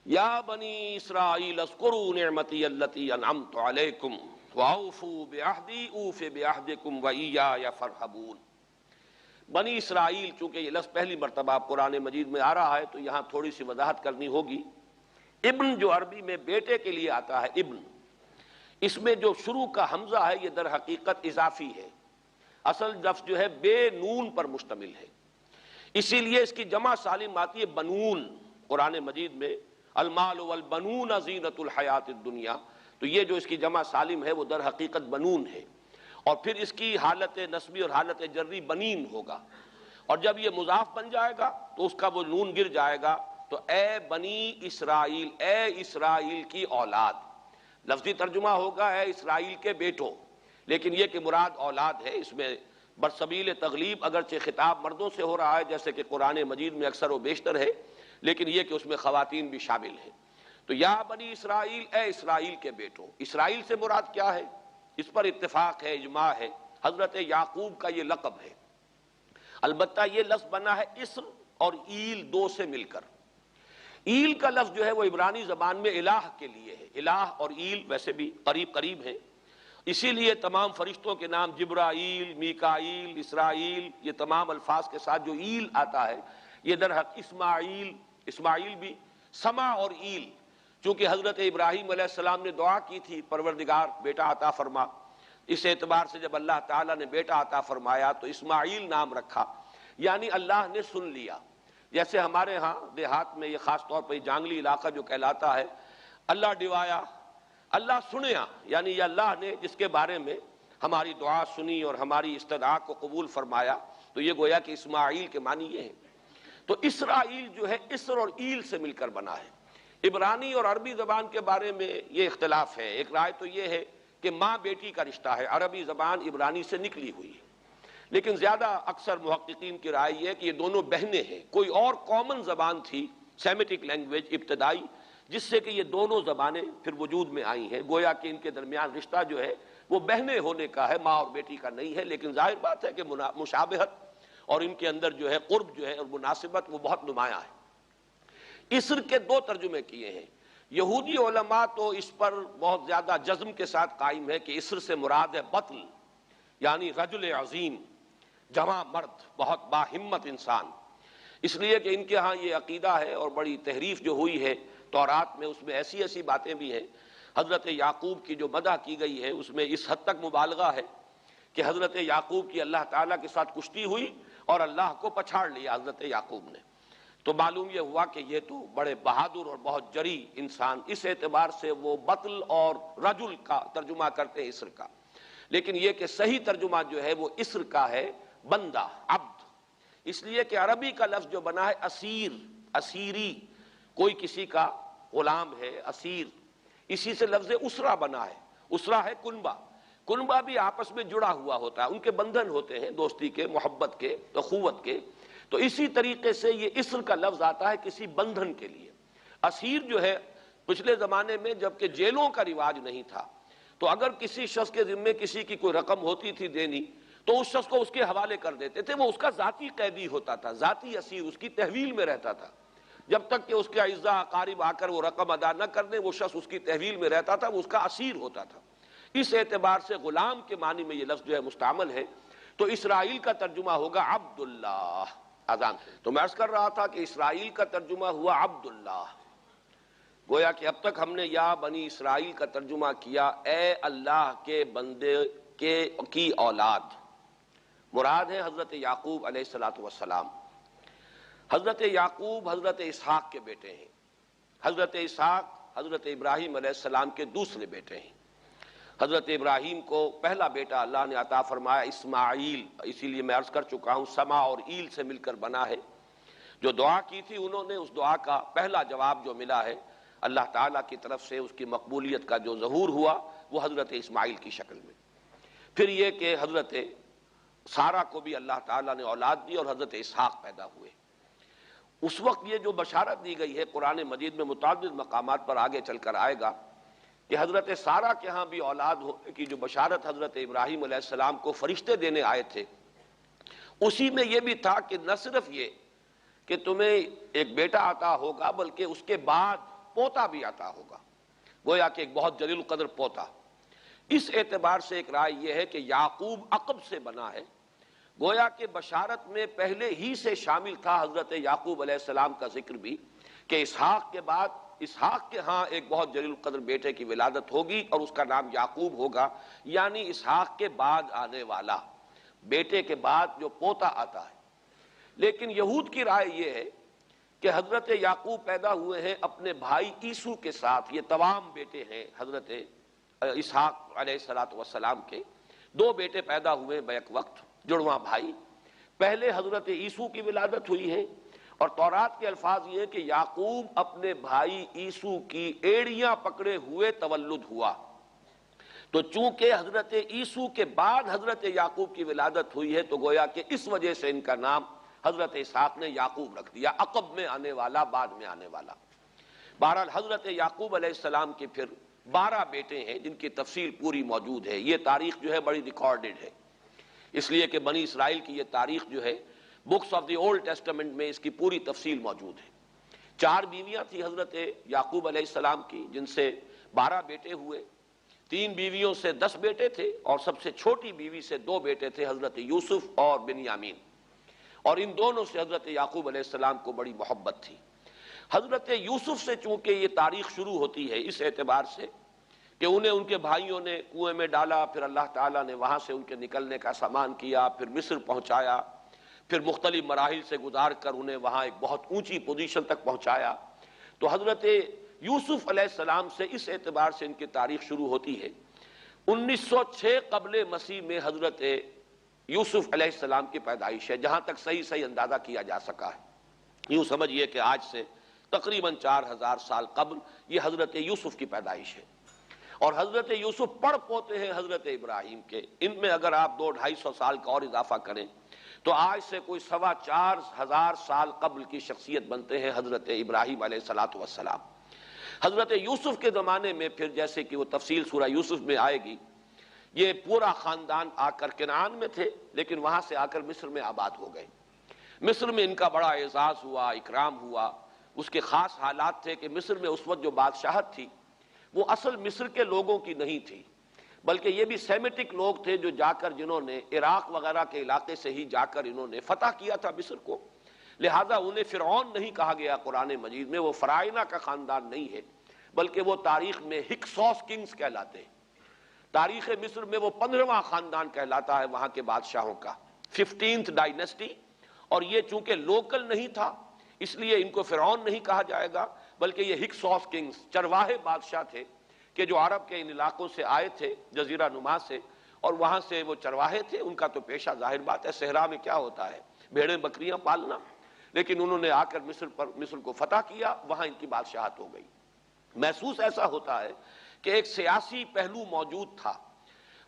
یا بنی اسرائیل اذکروا نعمتی التی انعمت علیکم واوفوا بعہدی اوف بعہدکم وایای فارہبون۔ بنی اسرائیل، چونکہ یہ لفظ پہلی مرتبہ قرآن مجید میں آ رہا ہے تو یہاں تھوڑی سی وضاحت کرنی ہوگی۔ ابن جو عربی میں بیٹے کے لیے آتا ہے ابن، اس میں جو شروع کا حمزہ ہے یہ در حقیقت اضافی ہے، اصل لفظ جو ہے بے نون پر مشتمل ہے، اسی لیے اس کی جمع سالم آتی ہے بنون۔ قرآن مجید میں المال والبنون زینت الحیات الدنیا، تو یہ جو اس کی جمع سالم ہے وہ در حقیقت بنون ہے، اور پھر اس کی حالت نسبی اور حالت جری بنین ہوگا، اور جب یہ مضاف بن جائے گا تو اس کا وہ نون گر جائے گا، تو اے بنی اسرائیل، اے اسرائیل کی اولاد۔ لفظی ترجمہ ہوگا اے اسرائیل کے بیٹوں، لیکن یہ کہ مراد اولاد ہے، اس میں برسبیل تغلیب اگرچہ خطاب مردوں سے ہو رہا ہے جیسے کہ قرآن مجید میں اکثر و بیشتر ہے، لیکن یہ کہ اس میں خواتین بھی شامل ہیں۔ تو یا بنی اسرائیل، اے اسرائیل کے بیٹوں۔ اسرائیل سے مراد کیا ہے؟ اس پر اتفاق ہے، اجماع ہے، حضرت یعقوب کا یہ لقب ہے۔ البتہ یہ لفظ بنا ہے اسر اور ایل دو سے مل کر۔ ایل کا لفظ جو ہے وہ عبرانی زبان میں الہ کے لیے ہے، الہ اور ایل ویسے بھی قریب قریب ہیں، اسی لیے تمام فرشتوں کے نام جبرائیل، میکائیل، اسرائیل، یہ تمام الفاظ کے ساتھ جو ایل آتا ہے یہ در حق اسماعیل، اسماعیل بھی، سما اور ایل، چونکہ حضرت ابراہیم علیہ السلام نے دعا کی تھی پروردگار بیٹا عطا فرما، اس اعتبار سے جب اللہ تعالیٰ نے بیٹا عطا فرمایا تو اسماعیل نام رکھا، یعنی اللہ نے سن لیا۔ جیسے ہمارے ہاں دیہات میں یہ خاص طور پر جانگلی علاقہ جو کہلاتا ہے، اللہ ڈوایا، اللہ سنیا، یعنی یہ اللہ نے جس کے بارے میں ہماری دعا سنی اور ہماری استدعا کو قبول فرمایا، تو یہ گویا کہ اسماعیل کے معنی یہ ہے۔ تو اسرائیل جو ہے اسر اور ایل سے مل کر بنا ہے۔ عبرانی اور عربی زبان کے بارے میں یہ اختلاف ہے، ایک رائے تو یہ ہے کہ ماں بیٹی کا رشتہ ہے، عربی زبان عبرانی سے نکلی ہوئی ہے، لیکن زیادہ اکثر محققین کی رائے یہ ہے کہ یہ دونوں بہنیں ہیں، کوئی اور کامن زبان تھی سیمیٹک لینگویج ابتدائی جس سے کہ یہ دونوں زبانیں پھر وجود میں آئی ہیں، گویا کہ ان کے درمیان رشتہ جو ہے وہ بہنیں ہونے کا ہے، ماں اور بیٹی کا نہیں ہے، لیکن ظاہر بات ہے کہ مشابہت اور ان کے اندر جو ہے قرب جو ہے اور مناسبت وہ بہت نمایاں ہے۔ اسر کے دو ترجمے کیے ہیں، یہودی علماء تو اس پر بہت زیادہ جزم کے ساتھ قائم ہے کہ اسر سے مراد ہے بطل، یعنی رجل عظیم، جواں مرد، بہت باہمت انسان، اس لیے کہ ان کے ہاں یہ عقیدہ ہے اور بڑی تحریف جو ہوئی ہے تورات میں، اس میں ایسی ایسی باتیں بھی ہیں۔ حضرت یعقوب کی جو مدح کی گئی ہے اس میں اس حد تک مبالغہ ہے کہ حضرت یعقوب کی اللہ تعالیٰ کے ساتھ کشتی ہوئی اور اللہ کو پچھاڑ لیا حضرت یعقوب نے، تو معلوم یہ ہوا کہ یہ تو بڑے بہادر اور بہت جری انسان، اس اعتبار سے وہ بطل اور رجل کا ترجمہ کرتے ہیں اسر کا، لیکن یہ کہ صحیح ترجمہ جو ہے وہ اسر کا ہے بندہ، عبد، اس لیے کہ عربی کا لفظ جو بنا ہے اسیر، اسیری، کوئی کسی کا غلام ہے، اسیر، اسی سے لفظ اسرہ بنا ہے، اسرہ ہے کنبہ، کنبہ بھی آپس میں جڑا ہوا ہوتا ہے، ان کے بندھن ہوتے ہیں دوستی کے، محبت کے، اخوت کے، تو اسی طریقے سے یہ اسر کا لفظ آتا ہے کسی بندھن کے لیے۔ اسیر جو ہے پچھلے زمانے میں جبکہ جیلوں کا رواج نہیں تھا تو اگر کسی شخص کے ذمے کسی کی کوئی رقم ہوتی تھی دینی تو اس شخص کو اس کے حوالے کر دیتے تھے، وہ اس کا ذاتی قیدی ہوتا تھا، ذاتی اسیر، اس کی تحویل میں رہتا تھا، جب تک کہ اس کے اعزاء اقارب آ کر وہ رقم ادا نہ کر دیں وہ شخص اس کی تحویل میں رہتا تھا، وہ اس کا اسیر ہوتا تھا۔ اس اعتبار سے غلام کے معنی میں یہ لفظ جو ہے مستعمل ہے، تو اسرائیل کا ترجمہ ہوگا عبداللہ۔ اذان تو میں عرض کر رہا تھا کہ اسرائیل کا ترجمہ ہوا عبداللہ، گویا کہ اب تک ہم نے یا بنی اسرائیل کا ترجمہ کیا اے اللہ کے بندے کی اولاد، مراد ہے حضرت یعقوب علیہ السلام۔ حضرت یعقوب حضرت اسحاق کے بیٹے ہیں، حضرت اسحاق حضرت ابراہیم علیہ السلام کے دوسرے بیٹے ہیں۔ حضرت ابراہیم کو پہلا بیٹا اللہ نے عطا فرمایا اسماعیل، اسی لیے میں عرض کر چکا ہوں سما اور ایل سے مل کر بنا ہے۔ جو دعا کی تھی انہوں نے، اس دعا کا پہلا جواب جو ملا ہے اللہ تعالیٰ کی طرف سے، اس کی مقبولیت کا جو ظہور ہوا وہ حضرت اسماعیل کی شکل میں۔ پھر یہ کہ حضرت سارہ کو بھی اللہ تعالیٰ نے اولاد دی اور حضرت اسحاق پیدا ہوئے۔ اس وقت یہ جو بشارت دی گئی ہے قرآن مجید میں متعدد مقامات پر آگے چل کر آئے گا کہ حضرت سارہ کے ہاں بھی اولاد ہونے کی جو بشارت حضرت ابراہیم علیہ السلام کو فرشتے دینے آئے تھے، اسی میں یہ بھی تھا کہ نہ صرف یہ کہ تمہیں ایک بیٹا عطا ہوگا بلکہ اس کے بعد پوتا بھی عطا ہوگا، گویا کہ ایک بہت جلیل القدر پوتا۔ اس اعتبار سے ایک رائے یہ ہے کہ یعقوب عقب سے بنا ہے، گویا کہ بشارت میں پہلے ہی سے شامل تھا حضرت یعقوب علیہ السلام کا ذکر بھی، کہ اسحاق کے بعد اسحاق کے ہاں ایک بہت جلیل القدر بیٹے کی ولادت ہوگی اور اس کا نام یعقوب ہوگا، یعنی اسحاق کے بعد آنے والا، بیٹے کے بعد جو پوتا آتا ہے۔ لیکن یہود کی رائے یہ ہے کہ حضرت یعقوب پیدا ہوئے ہیں اپنے بھائی عیسو کے ساتھ، یہ تمام بیٹے ہیں حضرت اسحاق علیہ السلام کے، دو بیٹے پیدا ہوئے بیک وقت، جڑواں بھائی۔ پہلے حضرت عیسو کی ولادت ہوئی ہے، اور تورات کے الفاظ یہ ہے کہ یعقوب اپنے بھائی عیسو کی ایڑیاں پکڑے ہوئے تولد ہوا۔ تو چونکہ حضرت عیسو کے بعد حضرت یعقوب کی ولادت ہوئی ہے، تو گویا کہ اس وجہ سے ان کا نام حضرت اسحاق نے یعقوب رکھ دیا، عقب میں آنے والا، بعد میں آنے والا۔ بہرحال حضرت یعقوب علیہ السلام کے پھر 12 بیٹے ہیں جن کی تفصیل پوری موجود ہے۔ یہ تاریخ جو ہے بڑی ریکارڈڈ ہے، اس لیے کہ بنی اسرائیل کی یہ تاریخ جو ہے books of the old testament میں اس کی پوری تفصیل موجود ہے۔ 4 بیویاں تھی حضرت یعقوب علیہ السلام کی، جن سے 12 بیٹے ہوئے، 3 بیویوں سے 10 بیٹے تھے، اور سب سے چھوٹی بیوی سے 2 بیٹے تھے، حضرت یوسف اور بنیامین، اور ان دونوں سے حضرت یعقوب علیہ السلام کو بڑی محبت تھی۔ حضرت یوسف سے چونکہ یہ تاریخ شروع ہوتی ہے اس اعتبار سے کہ انہیں ان کے بھائیوں نے کنویں میں ڈالا، پھر اللہ تعالیٰ نے وہاں سے ان کے نکلنے کا سامان کیا، پھر مصر پہنچایا، پھر مختلف مراحل سے گزار کر انہیں وہاں ایک بہت اونچی پوزیشن تک پہنچایا۔ تو حضرت یوسف علیہ السلام سے اس اعتبار سے ان کی تاریخ شروع ہوتی ہے۔ 1906 قبل مسیح میں حضرت یوسف علیہ السلام کی پیدائش ہے، جہاں تک صحیح اندازہ کیا جا سکا ہے۔ یوں سمجھئے کہ آج سے تقریباً 4000 سال قبل یہ حضرت یوسف کی پیدائش ہے، اور حضرت یوسف پڑ پوتے ہیں حضرت ابراہیم کے۔ ان میں اگر آپ 200-250 سال کا اور اضافہ کریں تو آج سے کوئی 4,2500 سال قبل کی شخصیت بنتے ہیں حضرت ابراہیم علیہ السلام۔ حضرت یوسف کے زمانے میں پھر جیسے کہ وہ تفصیل سورہ یوسف میں آئے گی، یہ پورا خاندان آ کر کنعان میں تھے، لیکن وہاں سے آ کر مصر میں آباد ہو گئے۔ مصر میں ان کا بڑا اعزاز ہوا، اکرام ہوا۔ اس کے خاص حالات تھے کہ مصر میں اس وقت جو بادشاہت تھی وہ اصل مصر کے لوگوں کی نہیں تھی، بلکہ یہ بھی سیمیٹک لوگ تھے جو جا کر جنہوں نے عراق وغیرہ کے علاقے سے ہی جا کر انہوں نے فتح کیا تھا مصر کو، لہٰذا انہیں فرعون نہیں کہا گیا قرآن مجید میں، وہ فرائنہ کا خاندان نہیں ہے، بلکہ وہ تاریخ میں ہکسوس کنگز کہلاتے ہیں۔ تاریخ مصر میں وہ 15واں خاندان کہلاتا ہے وہاں کے بادشاہوں کا، 15th ڈائنیسٹی، اور یہ چونکہ لوکل نہیں تھا اس لیے ان کو فرعون نہیں کہا جائے گا، بلکہ یہ ہکسوس کنگز چرواہے بادشاہ تھے کہ جو عرب کے ان علاقوں سے آئے تھے جزیرہ نما سے، اور وہاں سے وہ چرواہے تھے۔ ان کا تو پیشہ ظاہر بات ہے صحرا میں کیا ہوتا ہے، بھیڑیں بکریاں پالنا، لیکن انہوں نے آ کر مصر کو فتح کیا، وہاں ان کی بادشاہت ہو گئی۔ محسوس ایسا ہوتا ہے کہ ایک سیاسی پہلو موجود تھا۔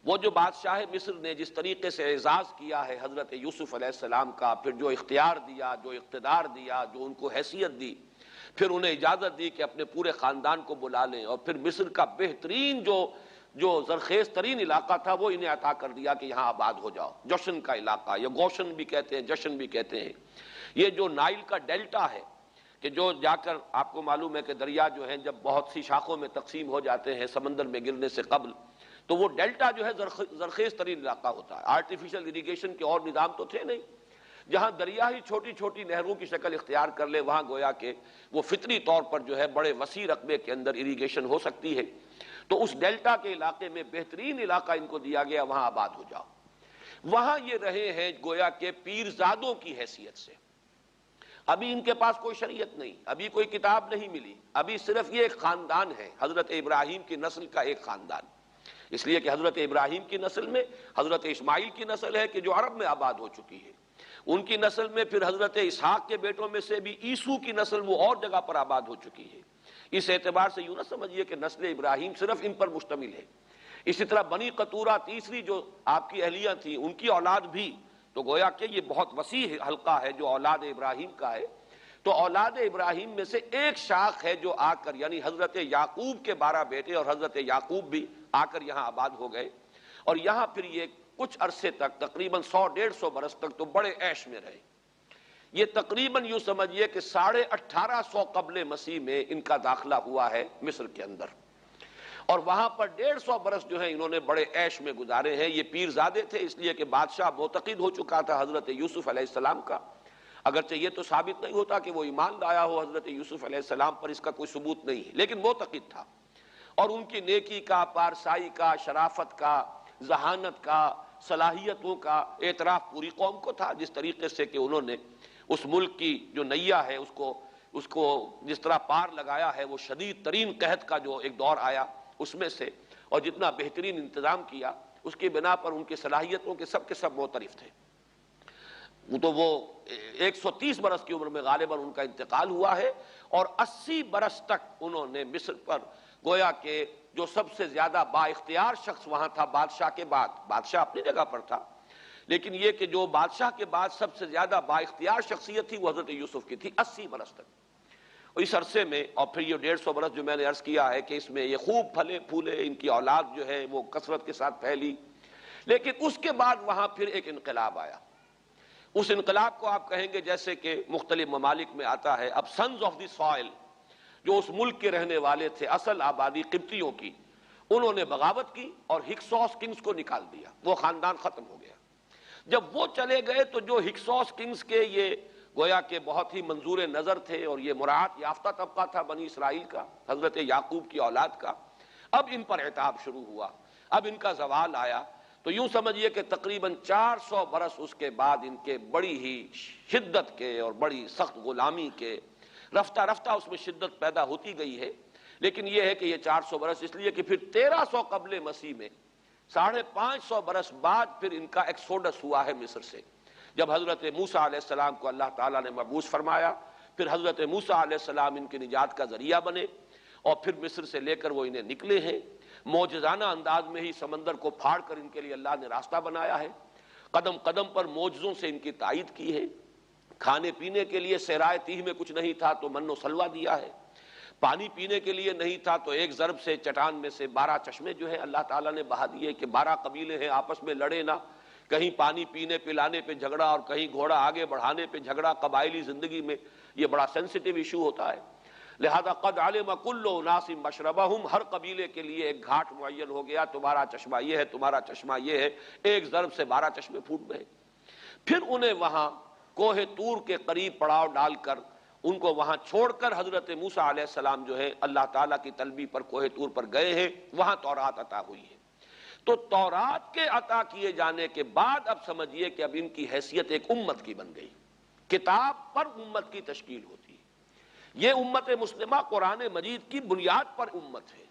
وہ جو بادشاہ مصر نے جس طریقے سے اعزاز کیا ہے حضرت یوسف علیہ السلام کا، پھر جو اختیار دیا، جو اقتدار دیا، جو ان کو حیثیت دی، پھر انہیں اجازت دی کہ اپنے پورے خاندان کو بلا لیں، اور پھر مصر کا بہترین جو زرخیز ترین علاقہ تھا وہ انہیں عطا کر دیا کہ یہاں آباد ہو جاؤ۔ جوشن کا علاقہ، یا گوشن بھی کہتے ہیں، جشن بھی کہتے ہیں، یہ جو نائل کا ڈیلٹا ہے کہ جو جا کر آپ کو معلوم ہے کہ دریا جو ہیں جب بہت سی شاخوں میں تقسیم ہو جاتے ہیں سمندر میں گرنے سے قبل، تو وہ ڈیلٹا جو ہے زرخیز ترین علاقہ ہوتا ہے۔ آرٹیفیشل اریگیشن کے اور نظام تو تھے نہیں، جہاں دریا ہی چھوٹی چھوٹی نہروں کی شکل اختیار کر لے وہاں گویا کہ وہ فطری طور پر جو ہے بڑے وسیع رقبے کے اندر اریگیشن ہو سکتی ہے۔ تو اس ڈیلٹا کے علاقے میں بہترین علاقہ ان کو دیا گیا، وہاں آباد ہو جاؤ۔ وہاں یہ رہے ہیں گویا کہ پیرزادوں کی حیثیت سے۔ ابھی ان کے پاس کوئی شریعت نہیں، ابھی کوئی کتاب نہیں ملی، ابھی صرف یہ ایک خاندان ہے، حضرت ابراہیم کی نسل کا ایک خاندان، اس لیے کہ حضرت ابراہیم کی نسل میں حضرت اسماعیل کی نسل ہے کہ جو عرب میں آباد ہو چکی ہے، ان کی نسل میں پھر حضرت اسحاق کے بیٹوں میں سے بھی عیسو کی نسل وہ اور جگہ پر آباد ہو چکی ہے۔ اس اعتبار سے یوں نہ سمجھیے کہ نسل ابراہیم صرف ان پر مشتمل ہے۔ اسی طرح بنی قطورہ تیسری جو آپ کی اہلیہ تھی، ان کی اولاد بھی، تو گویا کہ یہ بہت وسیع حلقہ ہے جو اولاد ابراہیم کا ہے۔ تو اولاد ابراہیم میں سے ایک شاخ ہے جو آ کر، یعنی حضرت یعقوب کے 12 بیٹے اور حضرت یعقوب بھی آ کر یہاں آباد ہو گئے، اور یہاں پھر یہ کچھ عرصے تک تقریباً 100-150 برس تک تو بڑے عیش میں رہے۔ یہ تقریباً یوں سمجھیے کہ 1850 قبل مسیح میں ان کا داخلہ ہوا ہے مصر کے اندر، اور وہاں پر 150 برس جو ہیں انہوں نے بڑے عیش میں گزارے ہیں۔ یہ پیرزادے تھے اس لیے کہ بادشاہ معتقد ہو چکا تھا حضرت یوسف علیہ السلام کا، اگرچہ یہ تو ثابت نہیں ہوتا کہ وہ ایمان لایا ہو حضرت یوسف علیہ السلام پر، اس کا کوئی ثبوت نہیں ہے، لیکن معتقد تھا، اور ان کی نیکی کا، پارسائی کا، شرافت کا، ذہانت کا، صلاحیتوں کا اعتراف پوری قوم کو تھا، جس طریقے سے کہ انہوں نے اس ملک کی جو نیا ہے اس کو جس طرح پار لگایا ہے، وہ شدید ترین قحط کا جو ایک دور آیا اس میں سے، اور جتنا بہترین انتظام کیا اس کی بنا پر ان کی صلاحیتوں کے سب معترف تھے۔ تو وہ 130 برس کی عمر میں غالباً ان کا انتقال ہوا ہے، اور 80 برس تک انہوں نے مصر پر گویا کہ جو سب سے زیادہ با اختیار شخص وہاں تھا بادشاہ کے بعد، بادشاہ اپنی جگہ پر تھا، لیکن یہ کہ جو بادشاہ کے بعد سب سے زیادہ با اختیار شخصیت تھی وہ حضرت یوسف کی تھی 80 برس تک۔ اور اس عرصے میں، اور پھر یہ 150 برس جو میں نے عرض کیا ہے کہ اس میں یہ خوب پھلے پھولے، ان کی اولاد جو ہے وہ کثرت کے ساتھ پھیلی، لیکن اس کے بعد وہاں پھر ایک انقلاب آیا۔ اس انقلاب کو آپ کہیں گے جیسے کہ مختلف ممالک میں آتا ہے، اب سنز آف دی سوائل جو اس ملک کے رہنے والے تھے، اصل آبادی قبطیوں کی، انہوں نے بغاوت کی اور ہکسوس کنگز کو نکال دیا، وہ خاندان ختم ہو گیا۔ جب وہ چلے گئے تو جو ہکسوس کنگز کے یہ گویا کہ بہت ہی منظور نظر تھے اور یہ مراعات یافتہ طبقہ تھا بنی اسرائیل کا، حضرت یعقوب کی اولاد کا، اب ان پر عتاب شروع ہوا، اب ان کا زوال آیا۔ تو یوں سمجھیے کہ تقریباً 400 برس اس کے بعد ان کے بڑی ہی شدت کے اور بڑی سخت غلامی کے، رفتہ رفتہ اس میں شدت پیدا ہوتی گئی ہے، لیکن یہ ہے کہ یہ 400 برس اس لیے کہ پھر 1300 قبل مسیح میں 550 برس بعد پھر ان کا ایکسوڈس ہوا ہے مصر سے، جب حضرت موسیٰ علیہ السلام کو اللہ تعالیٰ نے مبعوث فرمایا، پھر حضرت موسیٰ علیہ السلام ان کی نجات کا ذریعہ بنے، اور پھر مصر سے لے کر وہ انہیں نکلے ہیں، معجزانہ انداز میں ہی سمندر کو پھاڑ کر ان کے لیے اللہ نے راستہ بنایا ہے، قدم قدم پر معجزوں سے ان کی تائید کی ہے، کھانے پینے کے لیے صحرائے تیہ میں کچھ نہیں تھا تو من و سلوہ دیا ہے، پانی پینے کے لیے نہیں تھا تو ایک ضرب سے چٹان میں سے 12 چشمے جو ہے اللہ تعالیٰ نے بہا دیے کہ 12 قبیلے ہیں آپس میں لڑے نہ، کہیں پانی پینے پلانے پہ جھگڑا اور کہیں گھوڑا آگے بڑھانے پہ جھگڑا، قبائلی زندگی میں یہ بڑا سینسٹیو ایشو ہوتا ہے، لہذا قد علم کل اناس مشربہم، ہر قبیلے کے لیے ایک گھاٹ معین ہو گیا، تمہارا چشمہ یہ ہے، تمہارا چشمہ یہ ہے، ایک ضرب سے 12 چشمے پھوٹ گئے۔ پھر انہیں وہاں کوہ طور کے قریب پڑاؤ ڈال کر ان کو وہاں چھوڑ کر حضرت موسیٰ علیہ السلام جو ہے اللہ تعالیٰ کی طلبی پر کوہ طور پر گئے ہیں، وہاں تورات عطا ہوئی ہے۔ تو تورات کے عطا کیے جانے کے بعد اب سمجھیے کہ اب ان کی حیثیت ایک امت کی بن گئی، کتاب پر امت کی تشکیل ہوتی ہے۔ یہ امت مسلمہ قرآن مجید کی بنیاد پر امت ہے،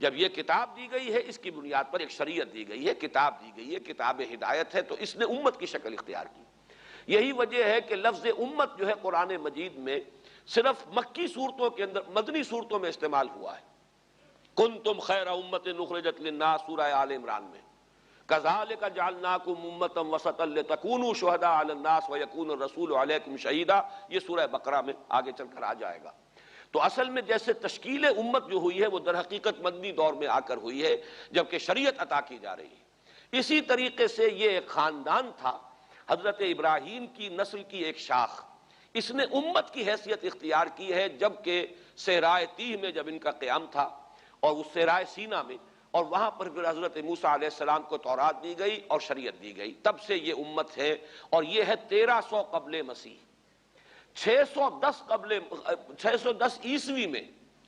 جب یہ کتاب دی گئی ہے اس کی بنیاد پر ایک شریعت دی گئی ہے، کتاب دی گئی ہے، کتاب ہدایت ہے، تو اس نے امت کی شکل اختیار کی۔ یہی وجہ ہے کہ لفظ امت جو ہے قرآن مجید میں صرف مکی صورتوں کے اندر، مدنی صورتوں میں استعمال ہوا ہے۔ کنتم خیر امت اخرجت للناس سورہ آل عمران میں، کذالک جعلناکم امۃ وسطا لتکونوا شہداء علی الناس ویکون الرسول علیکم شہیدا، یہ سورہ بقرہ میں آگے چل کر آ جائے گا۔ تو اصل میں جیسے تشکیل امت جو ہوئی ہے وہ در حقیقت مدنی دور میں آ کر ہوئی ہے، جبکہ شریعت عطا کی جا رہی ہے۔ اسی طریقے سے یہ ایک خاندان تھا، حضرت ابراہیم کی نسل کی ایک شاخ، اس نے امت کی حیثیت اختیار کی ہے، جبکہ صحرائے تیہ میں جب ان کا قیام تھا اور اس صحرائے سینا میں، اور وہاں پر پھر حضرت موسیٰ علیہ السلام کو تورات دی گئی اور شریعت دی گئی، تب سے یہ امت ہے، اور یہ ہے 1300 قبل مسیح۔ 610 عیسوی میں،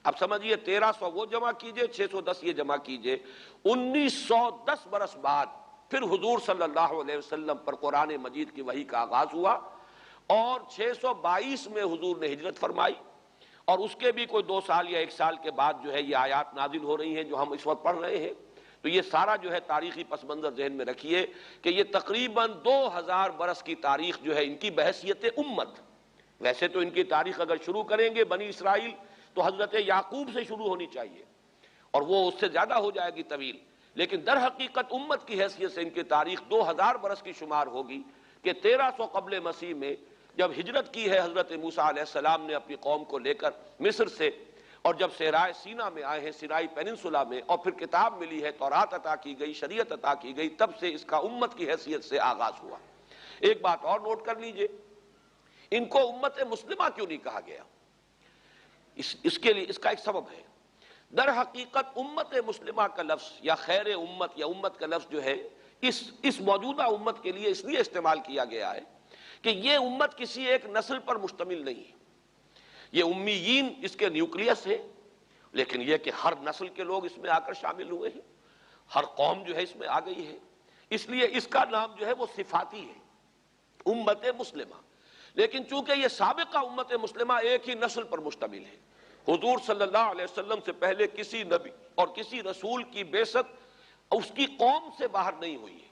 اب سمجھیے 1300 وہ جمع کیجئے، 610 یہ جمع کیجئے، 1910 برس بعد پھر حضور صلی اللہ علیہ وسلم پر قرآن مجید کی وحی کا آغاز ہوا، اور 622 میں حضور نے ہجرت فرمائی، اور اس کے بھی کوئی 2 سال یا 1 سال کے بعد جو ہے یہ آیات نازل ہو رہی ہیں جو ہم اس وقت پڑھ رہے ہیں۔ تو یہ سارا جو ہے تاریخی پس منظر ذہن میں رکھیے کہ یہ تقریباً 2000 برس کی تاریخ جو ہے ان کی بحیثیت امت، ویسے تو ان کی تاریخ اگر شروع کریں گے بنی اسرائیل تو حضرت یعقوب سے شروع ہونی چاہیے، اور وہ اس سے زیادہ ہو جائے گی طویل، لیکن در حقیقت امت کی حیثیت سے ان کی تاریخ 2000 برس کی شمار ہوگی کہ 1300 قبل مسیح میں جب ہجرت کی ہے حضرت موسیٰ علیہ السلام نے اپنی قوم کو لے کر مصر سے، اور جب صحرائے سینا میں آئے ہیں، سینائی پیننسولا میں، اور پھر کتاب ملی ہے، تورات عطا کی گئی، شریعت عطا کی گئی، تب سے اس کا امت کی حیثیت سے آغاز ہوا۔ ایک بات اور نوٹ کر لیجئے، ان کو امت مسلمہ کیوں نہیں کہا گیا؟ اس کے لیے اس کا ایک سبب ہے۔ در حقیقت امت مسلمہ کا لفظ یا خیر امت یا امت کا لفظ جو ہے اس موجودہ امت کے لیے اس لیے استعمال کیا گیا ہے کہ یہ امت کسی ایک نسل پر مشتمل نہیں ہے۔ یہ امیین اس کے نیوکلیس ہے، لیکن یہ کہ ہر نسل کے لوگ اس میں آ کر شامل ہوئے ہیں، ہر قوم جو ہے اس میں آ گئی ہے، اس لیے اس کا نام جو ہے وہ صفاتی ہے، امت مسلمہ۔ لیکن چونکہ یہ سابقہ امت مسلمہ ایک ہی نسل پر مشتمل ہے، حضور صلی اللہ علیہ وسلم سے پہلے کسی نبی اور کسی رسول کی بعثت اس کی قوم سے باہر نہیں ہوئی ہے،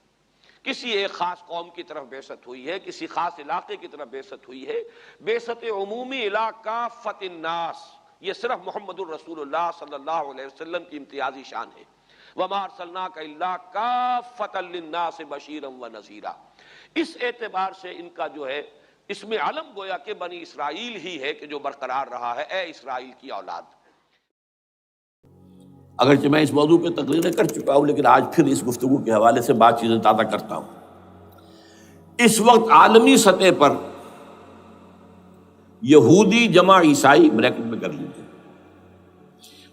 کسی ایک خاص قوم کی طرف بعثت ہوئی ہے، کسی خاص علاقے کی طرف بعثت ہوئی ہے۔ بعثت عمومی الی کافۃ الناس یہ صرف محمد الرسول اللہ صلی اللہ علیہ وسلم کی امتیازی شان ہے۔ وما ارسلناک الا کافۃ للناس بشیرا ونذیرا۔ اس اعتبار سے ان کا جو ہے اس میں علم گویا کہ بنی اسرائیل ہی ہے کہ جو برقرار رہا ہے، اے اسرائیل کی اولاد۔ اگرچہ میں اس موضوع پہ تقریریں کر چکا ہوں، لیکن آج پھر اس گفتگو کے حوالے سے بات چیزیں تازہ کرتا ہوں۔ اس وقت عالمی سطح پر یہودی جمع عیسائی بریکٹ میں کر لیجیے،